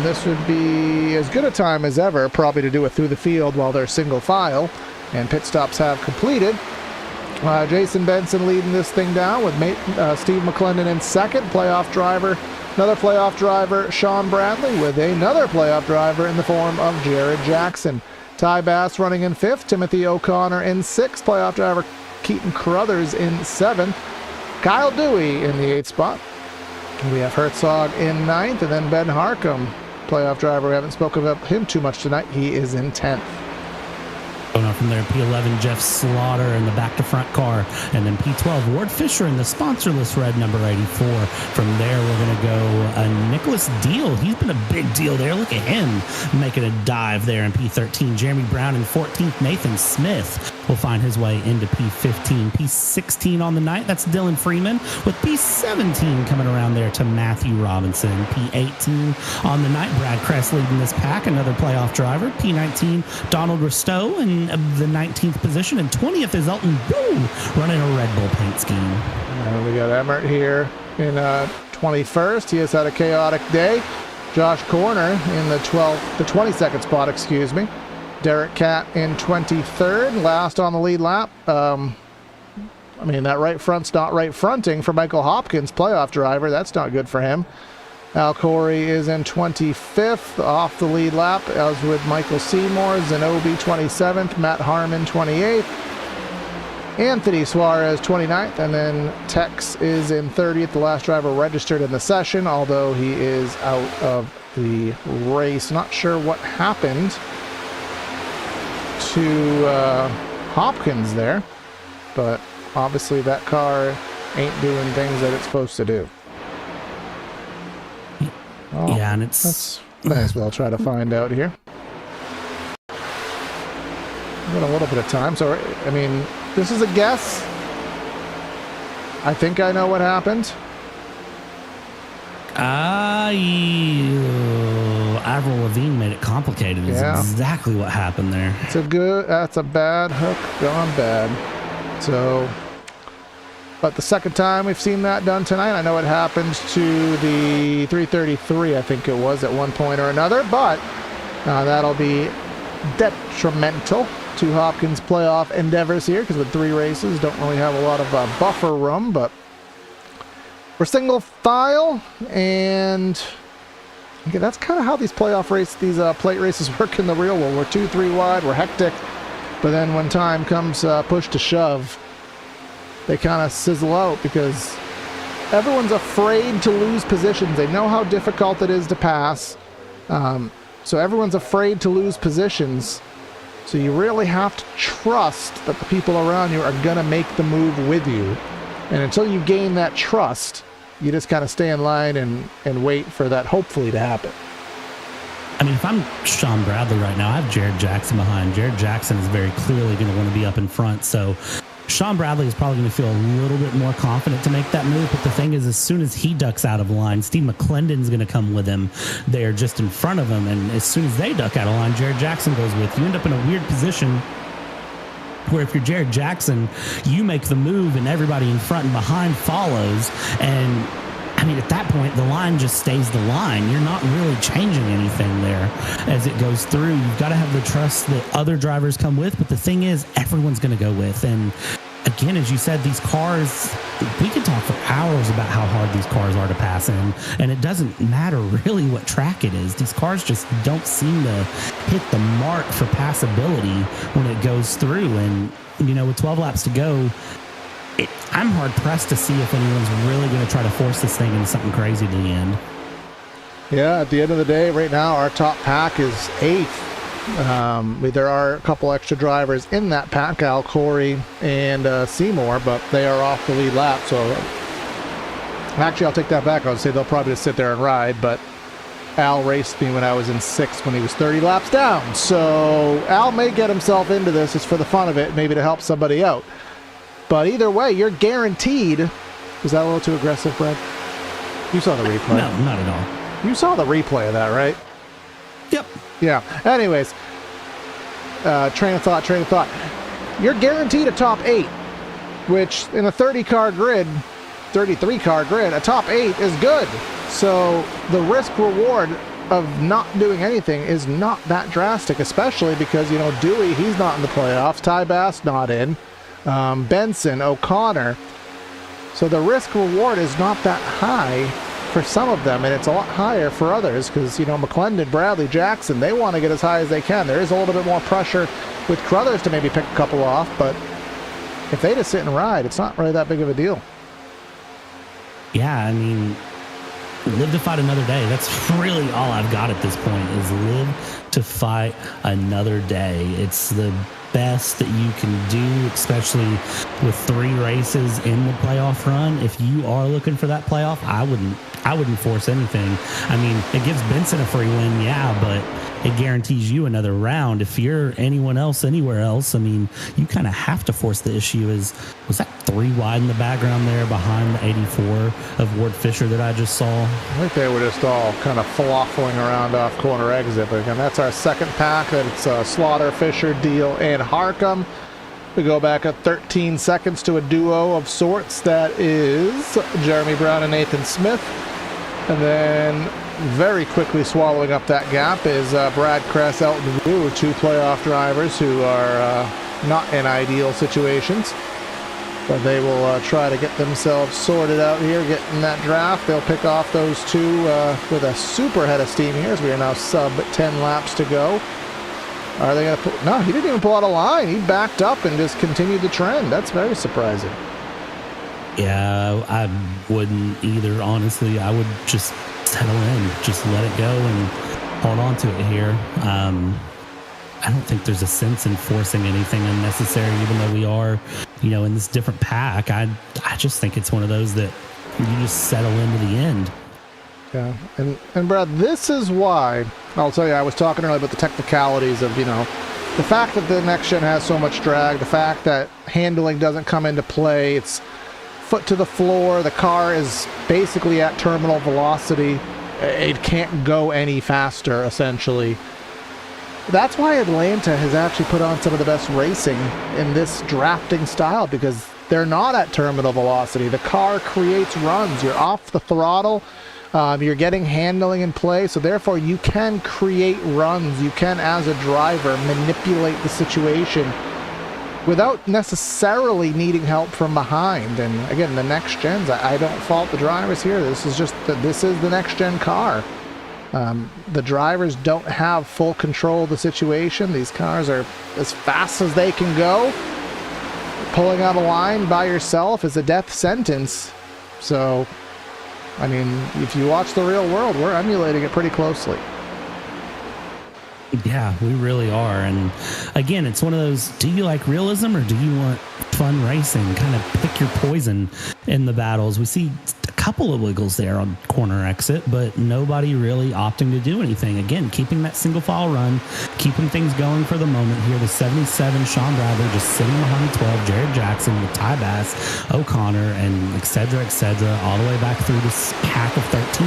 This would be as good a time as ever, probably, to do it through the field while they're single file and pit stops have completed. Jason Benson leading this thing down with Steve McClendon in second, playoff driver. Another playoff driver, Sean Bradley, with another playoff driver in the form of Jared Jackson. Ty Bass running in fifth, Timothy O'Connor in sixth, playoff driver Keaton Carruthers in seventh, Kyle Dewey in the eighth spot. We have Herzog in ninth, and then Ben Harcum, playoff driver. We haven't spoken about him too much tonight. He is in 10th. Going on from there, P11, Jeff Slaughter in the back-to-front car. And then P12, Ward Fisher in the sponsorless red number 84. From there, we're going to go Nicholas Deal. He's been a big deal there. Look at him making a dive there in P13. Jeremy Brown in 14th. Nathan Smith will find his way into P15. P16 on the night, that's Dylan Freeman. With P17 coming around there to Matthew Robinson. P18 on the night, Brad Kress leading this pack, another playoff driver. P19, Donald Risteau in the 19th position, and 20th is Elton Boone running a Red Bull paint scheme. And we got Emmert here in 21st. He has had a chaotic day. Josh Corner in the 22nd spot, excuse me. Derek Catt in 23rd, last on the lead lap. That right front's not right fronting for Michael Hopkins, playoff driver. That's not good for him. Al Corey is in 25th, off the lead lap, as with Michael Seymour. Zenobi 27th, Matt Harmon 28th, Anthony Suarez 29th, and then Tex is in 30th, the last driver registered in the session, although he is out of the race. Not sure what happened to Hopkins there, but obviously that car ain't doing things that it's supposed to do. Oh, yeah, and it's... Might as well try to find out here. We've got a little bit of time, so, this is a guess. I think I know what happened. Avril Lavigne made it complicated. Is exactly what happened there. That's a bad hook gone bad. So, but the second time we've seen that done tonight. I know it happened to the 333, I think it was, at one point or another, but that'll be detrimental to Hopkins' playoff endeavors here, because with 3 races, don't really have a lot of buffer room, but we're single file, and okay, that's kind of how these playoff races, these plate races work in the real world. We're 2-3 wide, we're hectic, but then when time comes push to shove, they kind of sizzle out because everyone's afraid to lose positions. They know how difficult it is to pass, so everyone's afraid to lose positions. So you really have to trust that the people around you are going to make the move with you. And until you gain that trust, you just kind of stay in line and wait for that hopefully to happen. I mean, if I'm Sean Bradley right now, I have Jared Jackson behind. Jared Jackson is very clearly going to want to be up in front. So Sean Bradley is probably going to feel a little bit more confident to make that move. But the thing is, as soon as he ducks out of line, Steve McClendon's going to come with him. They're just in front of him. And as soon as they duck out of line, Jared Jackson goes with you. You end up in a weird position where if you're Jared Jackson, you make the move and everybody in front and behind follows. And I mean, at that point, the line just stays the line. You're not really changing anything there as it goes through. You've got to have the trust that other drivers come with. But the thing is, everyone's going to go with. And again, as you said, these cars, we could talk for hours about how hard these cars are to pass in. And it doesn't matter really what track it is. These cars just don't seem to hit the mark for passability when it goes through. And, you know, with 12 laps to go, I'm hard-pressed to see if anyone's really going to try to force this thing into something crazy to the end. Yeah, at the end of the day, right now, our top pack is 8th. There are a couple extra drivers in that pack, Al, Corey, and Seymour, but they are off the lead lap. So actually, I'll take that back. I would say they'll probably just sit there and ride, but Al raced me when I was in 6th when he was 30 laps down. So Al may get himself into this just for the fun of it, maybe to help somebody out. But either way, you're guaranteed. Was that a little too aggressive, Brad? You saw the replay. No, not at all. You saw the replay of that, right? Yep. Yeah. Anyways, train of thought. You're guaranteed a top 8, which in a 30-car grid, 33-car grid, a top 8 is good. So the risk-reward of not doing anything is not that drastic, especially because, you know, Dewey, he's not in the playoffs. Ty Bass not in. Benson, O'Connor. So the risk reward is not that high for some of them, and it's a lot higher for others because, you know, McClendon, Bradley, Jackson, they want to get as high as they can. There is a little bit more pressure with Crothers to maybe pick a couple off, but if they just sit and ride, it's not really that big of a deal. Yeah, I mean, live to fight another day. That's really all I've got at this point is live to fight another day. It's the best that you can do, especially with 3 races in the playoff run. If you are looking for that playoff, I wouldn't force anything. I mean, it gives Benson a free win, yeah, but it guarantees you another round. If you're anyone else anywhere else, I mean, you kind of have to force the issue. Was that 3 wide in the background there behind the 84 of Ward Fisher that I just saw? I think they were just all kind of fluffing around off corner exit. But again, that's our second pack. It's Slaughter, Fisher, Deal, and Harcum. We go back at 13 seconds to a duo of sorts. That is Jeremy Brown and Nathan Smith. And then very quickly swallowing up that gap is Brad Kress, Elton Wu, 2 playoff drivers who are not in ideal situations. But they will try to get themselves sorted out here, get in that draft. They'll pick off those 2 with a super head of steam here as we are now sub 10 laps to go. Are they going to pull? No, he didn't even pull out a line. He backed up and just continued the trend. That's very surprising. Yeah, I wouldn't either, honestly. I would just settle in, just let it go and hold on to it here. I don't think there's a sense in forcing anything unnecessary, even though we are, you know, in this different pack. I just think it's one of those that you just settle into the end. Yeah, and Brad, this is why, I'll tell you, I was talking earlier about the technicalities of, you know, the fact that the next gen has so much drag, the fact that handling doesn't come into play, it's foot to the floor, the car is basically at terminal velocity. It can't go any faster, essentially. That's why Atlanta has actually put on some of the best racing in this drafting style, because they're not at terminal velocity. The car creates runs. You're off the throttle. You're getting handling in play, so therefore you can create runs. You can, as a driver, manipulate the situation without necessarily needing help from behind. And again, the next gens, I don't fault the drivers here. This is the next gen car. The drivers don't have full control of the situation. These cars are as fast as they can go. Pulling out a line by yourself is a death sentence. So, I mean, if you watch the real world, we're emulating it pretty closely. Yeah, we really are. And again, it's one of those, do you like realism or do you want fun racing? Kind of pick your poison in the battles. We see a couple of wiggles there on corner exit, but nobody really opting to do anything. Again, keeping that single file run, keeping things going for the moment here. The 77, Sean Bradley just sitting behind the 12, Jared Jackson with Ty Bass, O'Connor, and et cetera, all the way back through this pack of 13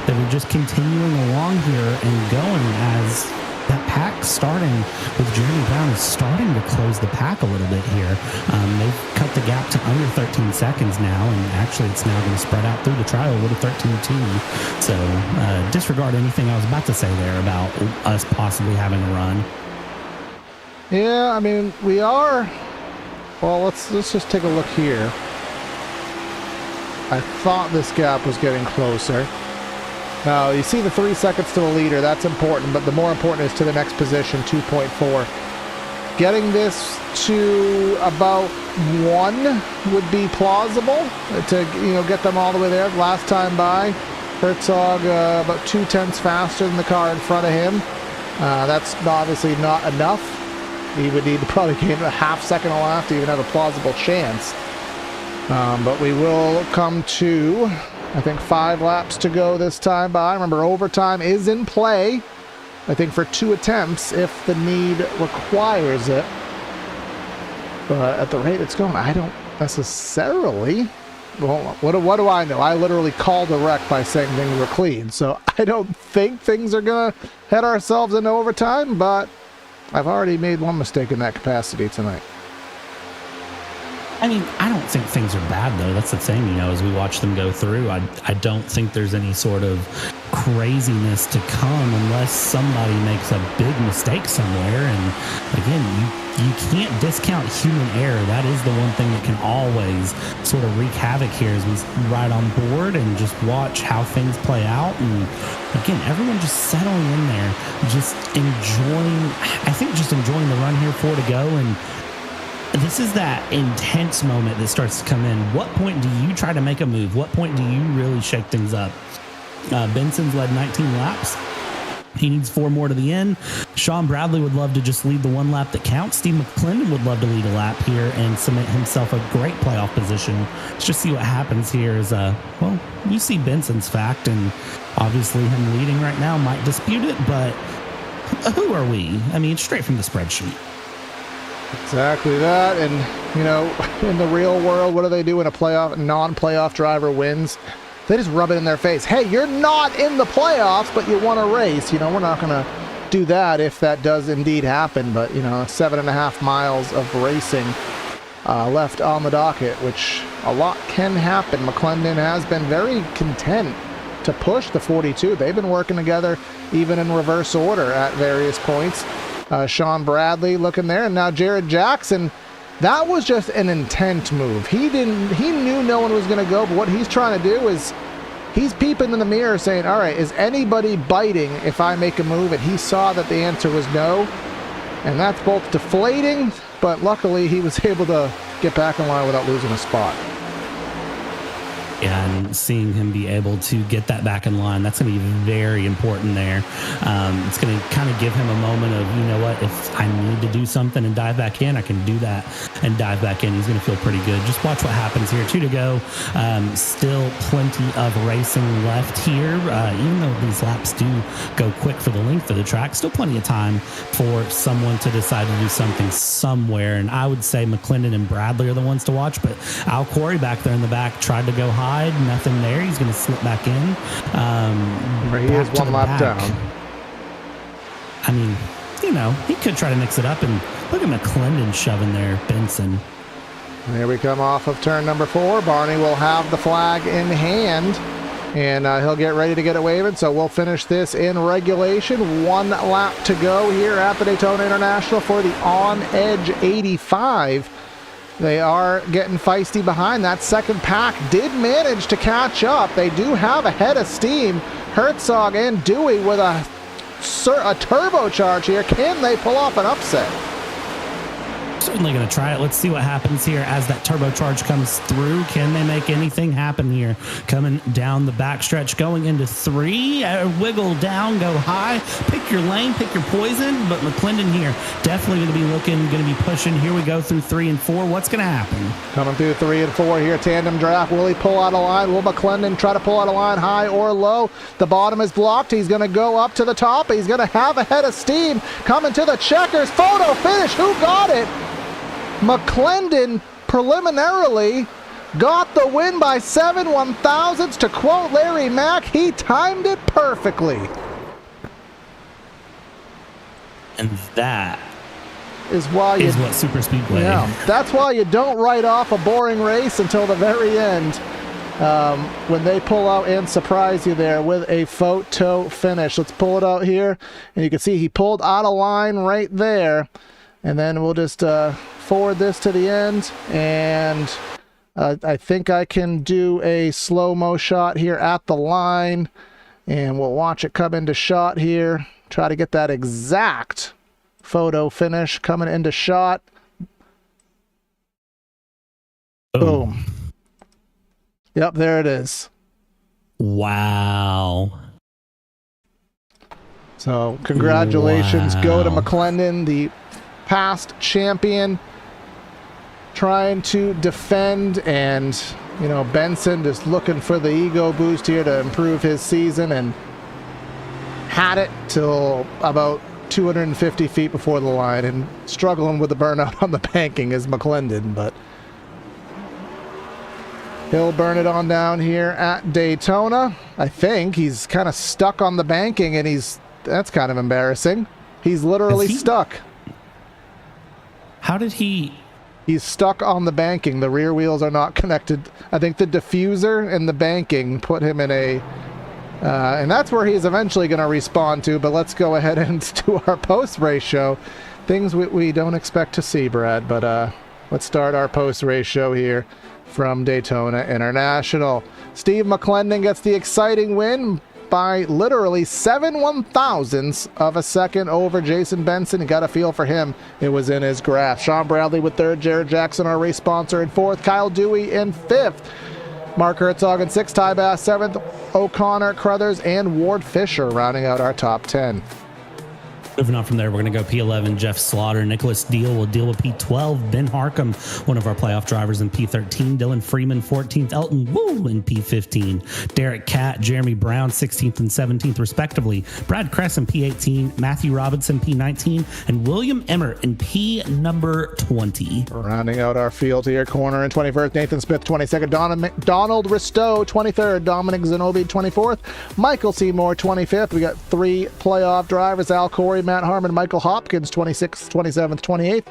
that are just continuing along here and going as that pack starting with Jeremy Brown is starting to close the pack a little bit here. They've cut the gap to under 13 seconds now, and actually it's now going to spread out through the trial with a 13-2. So disregard anything I was about to say there about us possibly having a run. Yeah, I mean, we are. Well, let's just take a look here. I thought this gap was getting closer. Now, you see the 3 seconds to the leader. That's important, but the more important is to the next position, 2.4. Getting this to about 1 would be plausible to, get them all the way there. Last time by, Herzog about 0.2 faster than the car in front of him. That's obviously not enough. He would need to probably gain a half second a lap to even have a plausible chance. But we will come to, I think, 5 laps to go this time by. Remember, overtime is in play, I think, for 2 attempts if the need requires it. But at the rate it's going, I don't necessarily. Well, what do I know? I literally called a wreck by saying things were clean. So I don't think things are going to head ourselves into overtime, but I've already made one mistake in that capacity tonight. I mean, I don't think things are bad, though. That's the thing, as we watch them go through, I don't think there's any sort of craziness to come unless somebody makes a big mistake somewhere. And again, you can't discount human error. That is the one thing that can always sort of wreak havoc here as we ride on board and just watch how things play out. And again, everyone just settling in there, just enjoying the run here, 4 to go. And this is that intense moment that starts to come in. What point do you try to make a move? What point do you really shake things up? Benson's led 19 laps. He needs 4 more to the end. Sean Bradley would love to just lead the 1 lap that counts. Steve McClendon would love to lead a lap here and cement himself a great playoff position. Let's just see what happens here. You see Benson's fact, and obviously him leading right now might dispute it, but who are we? I mean, straight from the spreadsheet. Exactly that. And, in the real world, what do they do when a non-playoff driver wins? They just rub it in their face. Hey, you're not in the playoffs, but you won a race. We're not going to do that if that does indeed happen. But, 7.5 miles of racing left on the docket, which a lot can happen. McClendon has been very content to push the 42. They've been working together even in reverse order at various points. Sean Bradley looking there, and now Jared Jackson. That was just an intent move. He knew no one was going to go, but what he's trying to do is he's peeping in the mirror saying, all right, is anybody biting if I make a move? And he saw that the answer was no. And that's both deflating, but luckily he was able to get back in line without losing a spot. And seeing him be able to get that back in line, that's going to be very important there. It's going to kind of give him a moment of, if I need to do something and dive back in, I can do that and dive back in. He's going to feel pretty good. Just watch what happens here. 2 to go. Still plenty of racing left here. Even though these laps do go quick for the length of the track, still plenty of time for someone to decide to do something somewhere. And I would say McClendon and Bradley are the ones to watch, but Al Corey back there in the back tried to go high outside, nothing there. He's going to slip back in. He is one lap down. I mean, he could try to mix it up, and look at McClendon shoving there, Benson. Here we come off of turn number 4. Barney will have the flag in hand, and he'll get ready to get it waving. So we'll finish this in regulation. 1 lap to go here at the Daytona International for the On Edge 85. They are getting feisty behind. That second pack did manage to catch up. They do have a head of steam. Herzog and Dewey with a turbocharge here. Can they pull off an upset? Certainly going to try it. Let's see what happens here as that turbocharge comes through. Can they make anything happen here? Coming down the backstretch, going into 3. Wiggle down, go high. Pick your lane, pick your poison. But McClendon here definitely going to be looking, going to be pushing. Here we go through 3 and 4. What's going to happen? Coming through 3 and 4 here. Tandem draft. Will he pull out a line? Will McClendon try to pull out a line high or low? The bottom is blocked. He's going to go up to the top. He's going to have a head of steam. Coming to the checkers. Photo finish. Who got it? McClendon preliminarily got the win by 7 1/1000ths. To quote Larry Mack, he timed it perfectly. And that is what Super Speedway. Yeah, that's why you don't write off a boring race until the very end, when they pull out and surprise you there with a photo finish. Let's pull it out here, and you can see he pulled out of line right there. And then we'll just forward this to the end, and I think I can do a slow-mo shot here at the line, and we'll watch it come into shot here. Try to get that exact photo finish coming into shot. Boom. Yep, there it is. Wow. So congratulations go to McClendon, the past champion, trying to defend, and Benson just looking for the ego boost here to improve his season, and had it till about 250 feet before the line, and struggling with the burnout on the banking is McClendon, but he'll burn it on down here at Daytona. I think he's kind of stuck on the banking, and that's kind of embarrassing. He's literally stuck. How did he? He's stuck on the banking. The rear wheels are not connected. I think the diffuser and the banking put him in a... and that's where he's eventually going to respawn to, but let's go ahead and do our post-race show. Things we don't expect to see, Brad, but let's start our post-race show here from Daytona International. Steve McClendon gets the exciting win by literally 7 1/1000ths of a second over Jason Benson. You got a feel for him. It was in his grasp. Sean Bradley with 3rd, Jared Jackson, our race sponsor, in 4th, Kyle Dewey in 5th, Mark Herzog in 6th, Ty Bass 7th, O'Connor, Crothers, and Ward Fisher rounding out our top 10. Moving on from there, we're going to go P11, Jeff Slaughter. Nicholas Deal will deal with P12. Ben Harcum, one of our playoff drivers, in P13. Dylan Freeman, 14th. Elton Wu in P15. Derek Catt, Jeremy Brown, 16th and 17th, respectively. Brad Kress in P18. Matthew Robinson, P19. And William Emmert in P number 20. Rounding out our field here, corner in 21st, Nathan Smith, 22nd. Donald Ristow, 23rd. Dominic Zanobi, 24th. Michael Seymour, 25th. We got 3 playoff drivers, Al Corey, Matt Harmon, Michael Hopkins, 26th, 27th, 28th.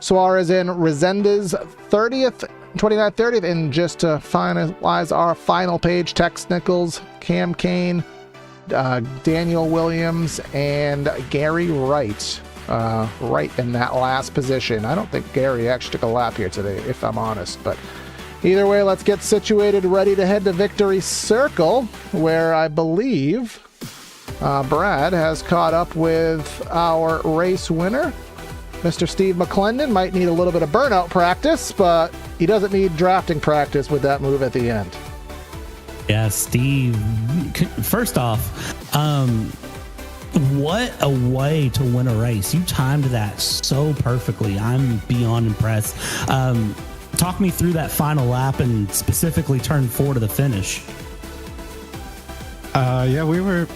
Suarez and Resendez, 30th, 29th, 30th. And just to finalize our final page, Tex Nichols, Cam Kane, Daniel Williams, and Gary Wright, right in that last position. I don't think Gary actually took a lap here today, if I'm honest. But either way, let's get situated, ready to head to Victory Circle, where I believe... Brad has caught up with our race winner. Mr. Steve McClendon might need a little bit of burnout practice, but he doesn't need drafting practice with that move at the end. Yeah, Steve, first off, what a way to win a race. You timed that so perfectly. I'm beyond impressed. Talk me through that final lap and specifically turn 4 to the finish. We were...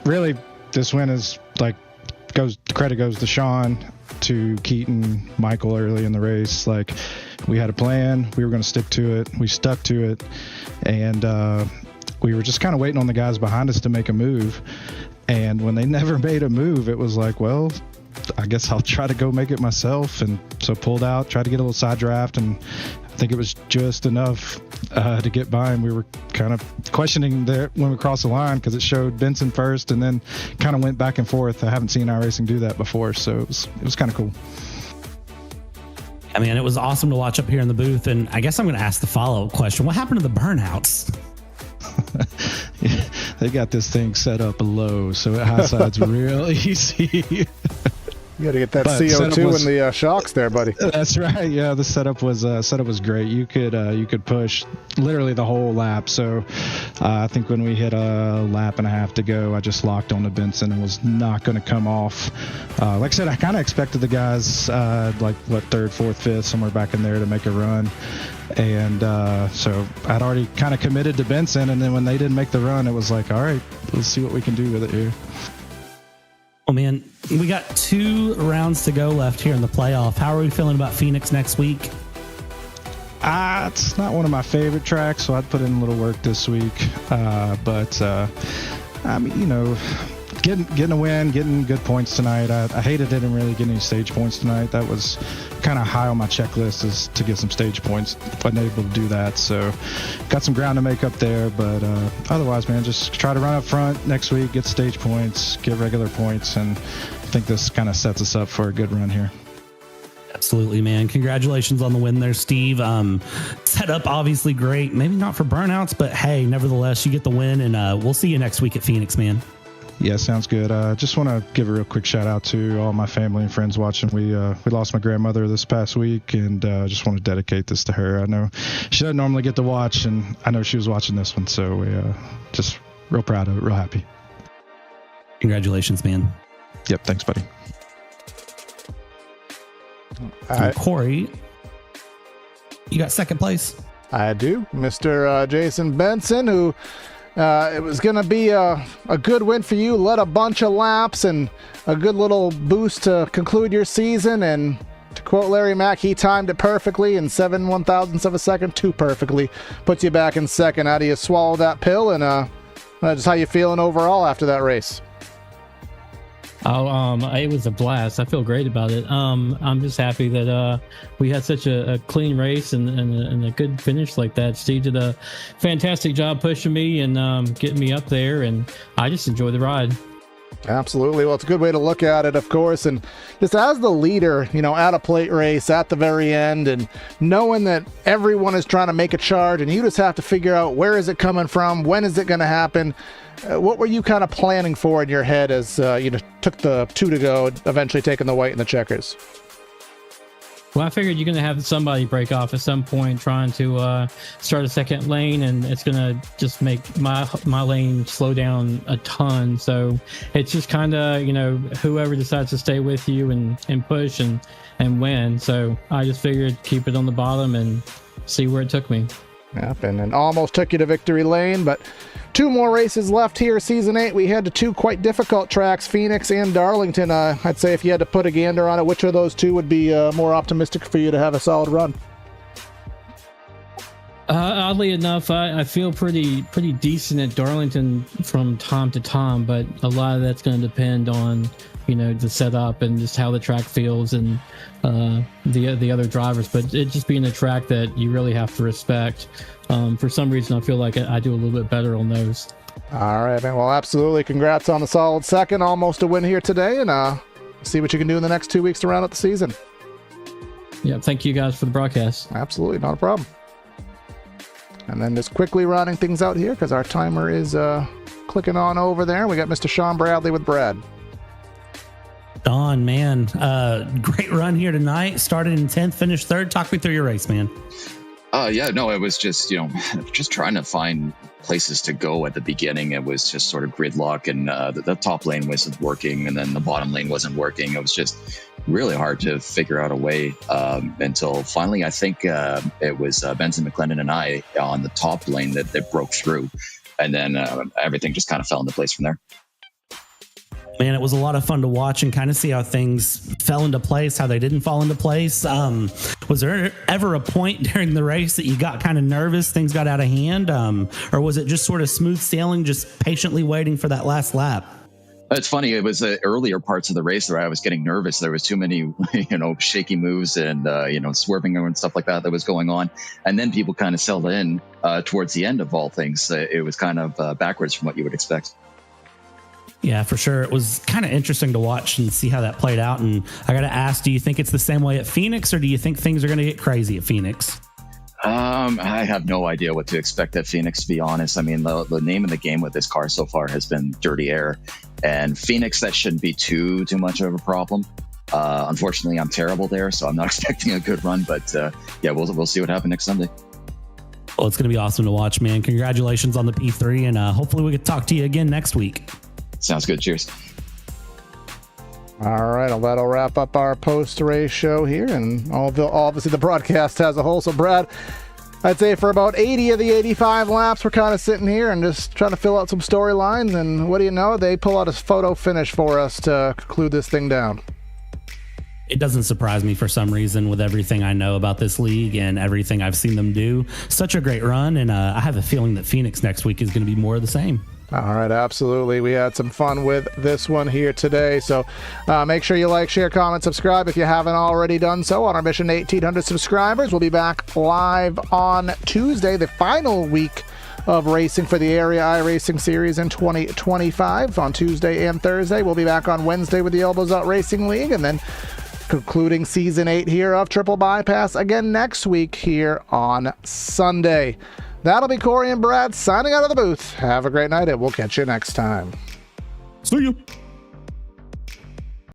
really, this win is credit goes to Sean. to Keaton, Michael early in the race. Like, we had a plan. We were going to stick to it. We stuck to it. And we were just kind of waiting on the guys behind us to make a move. And when they never made a move, it was like, well, I guess I'll try to go make it myself. And so pulled out, tried to get a little side draft, and I think it was just enough to get by. And we were kind of questioning there when we crossed the line, because it showed Benson first and then kind of went back and forth. I haven't seen iRacing do that before, so it was kind of cool. I mean, it was awesome to watch up here in the booth. And I guess I'm going to ask the follow-up question. What happened to the burnouts? They got this thing set up low, so it high sides real easy. You got to get that CO2 in the shocks there, buddy. That's right. Yeah, the setup was great. You could push literally the whole lap. So I think when we hit a lap and a half to go, I just locked on to Benson and was not going to come off. Like I said, I kind of expected the guys third, fourth, fifth, somewhere back in there to make a run. And so I'd already kind of committed to Benson, and then when they didn't make the run, it was like, all right, let's see what we can do with it here. Oh man, we got 2 rounds to go left here in the playoff. How are we feeling about Phoenix next week? It's not one of my favorite tracks, so I'd put in a little work this week. But I mean, you know, getting a win, getting good points tonight. I hated I didn't really get any stage points tonight. That was kind of high on my checklist, is to get some stage points. Wasn't able to do that, so got some ground to make up there. But otherwise, man, just try to run up front next week, get stage points, get regular points, and I think this kind of sets us up for a good run here. Absolutely, man. Congratulations on the win there, Steve. Setup obviously great. Maybe not for burnouts, but hey, nevertheless, you get the win, and we'll see you next week at Phoenix, man. Yeah, sounds good. Just want to give a real quick shout out to all my family and friends watching. We lost my grandmother this past week, and just want to dedicate this to her. I know she doesn't normally get to watch, and I know she was watching this one, so we just real proud of it, real happy. Congratulations, man. Yep, thanks, buddy. Corey, you got second place? I do. Mr. Jason Benson, who it was going to be a good win for you, led a bunch of laps and a good little boost to conclude your season. And to quote Larry Mack, he timed it perfectly in 7/1000ths of a second, too perfectly. Puts you back in second. How do you swallow that pill? And just how you feeling overall after that race? It was a blast. I feel great about it. I'm just happy that we had such a clean race and a good finish like that. Steve did a fantastic job pushing me and getting me up there, and I just enjoyed the ride. Absolutely. Well, it's a good way to look at it, of course. And just as the leader, you know, at a plate race at the very end, and knowing that everyone is trying to make a charge and you just have to figure out where is it coming from, when is it going to happen. What were you kind of planning for in your head as you took the 2 to go, eventually taking the white and the checkers? Well, I figured you're going to have somebody break off at some point trying to start a second lane, and it's going to just make my lane slow down a ton. So it's just kind of, whoever decides to stay with you and push and win. So I just figured keep it on the bottom and see where it took me. Yep, and almost took you to victory lane, but 2 more races left here, Season 8. We head to 2 quite difficult tracks, Phoenix and Darlington. I'd say if you had to put a gander on it, which of those 2 would be more optimistic for you to have a solid run? Oddly enough, I feel pretty decent at Darlington from time to time, but a lot of that's going to depend on the setup and just how the track feels and the other drivers. But it just being a track that you really have to respect. For some reason, I feel like I do a little bit better on those. All right, man. Well, absolutely. Congrats on the solid second. Almost a win here today, and see what you can do in the next 2 weeks to round out the season. Yeah, thank you guys for the broadcast. Absolutely, not a problem. And then just quickly rounding things out here because our timer is clicking on over there. We got Mr. Sean Bradley with Brad. Don, man, great run here tonight. Started in 10th, finished 3rd. Talk me through your race, man. It was just, just trying to find places to go at the beginning. It was just sort of gridlock, and the top lane wasn't working, and then the bottom lane wasn't working. It was just really hard to figure out a way until finally, I think it was Benson, McClendon, and I on the top lane that broke through, and then everything just kind of fell into place from there. man, it was a lot of fun to watch and kind of see how things fell into place, how they didn't fall into place. Was there ever a point during the race that you got kind of nervous, things got out of hand, or was it just sort of smooth sailing, just patiently waiting for that last lap? It's funny. It was the earlier parts of the race where I was getting nervous. There was too many, shaky moves and, swerving and stuff like that was going on. And then people kind of settled in towards the end of all things. It was kind of backwards from what you would expect. Yeah, for sure. It was kind of interesting to watch and see how that played out. And I got to ask, do you think it's the same way at Phoenix, or do you think things are going to get crazy at Phoenix? I have no idea what to expect at Phoenix, to be honest. I mean, the name of the game with this car so far has been dirty air. And Phoenix, that shouldn't be too much of a problem. Unfortunately, I'm terrible there, so I'm not expecting a good run. But we'll see what happens next Sunday. Well, it's going to be awesome to watch, man. Congratulations on the P3, and hopefully we can talk to you again next week. Sounds good. Cheers. All right, well, that'll wrap up our post-race show here, and obviously the broadcast as a whole. So, Brad, I'd say for about 80 of the 85 laps, we're kind of sitting here and just trying to fill out some storylines, and what do you know? They pull out a photo finish for us to conclude this thing down. It doesn't surprise me for some reason with everything I know about this league and everything I've seen them do. Such a great run, and I have a feeling that Phoenix next week is going to be more of the same. All right, absolutely. We had some fun with this one here today. So make sure you like, share, comment, subscribe if you haven't already done so on our mission to 1,800 subscribers. We'll be back live on Tuesday, the final week of racing for the area iRacing series in 2025 on Tuesday and Thursday. We'll be back on Wednesday with the Elbows Out Racing League, and then concluding season 8 here of Triple Bypass again next week here on Sunday. That'll be Corey and Brad signing out of the booth. Have a great night, and we'll catch you next time. See you.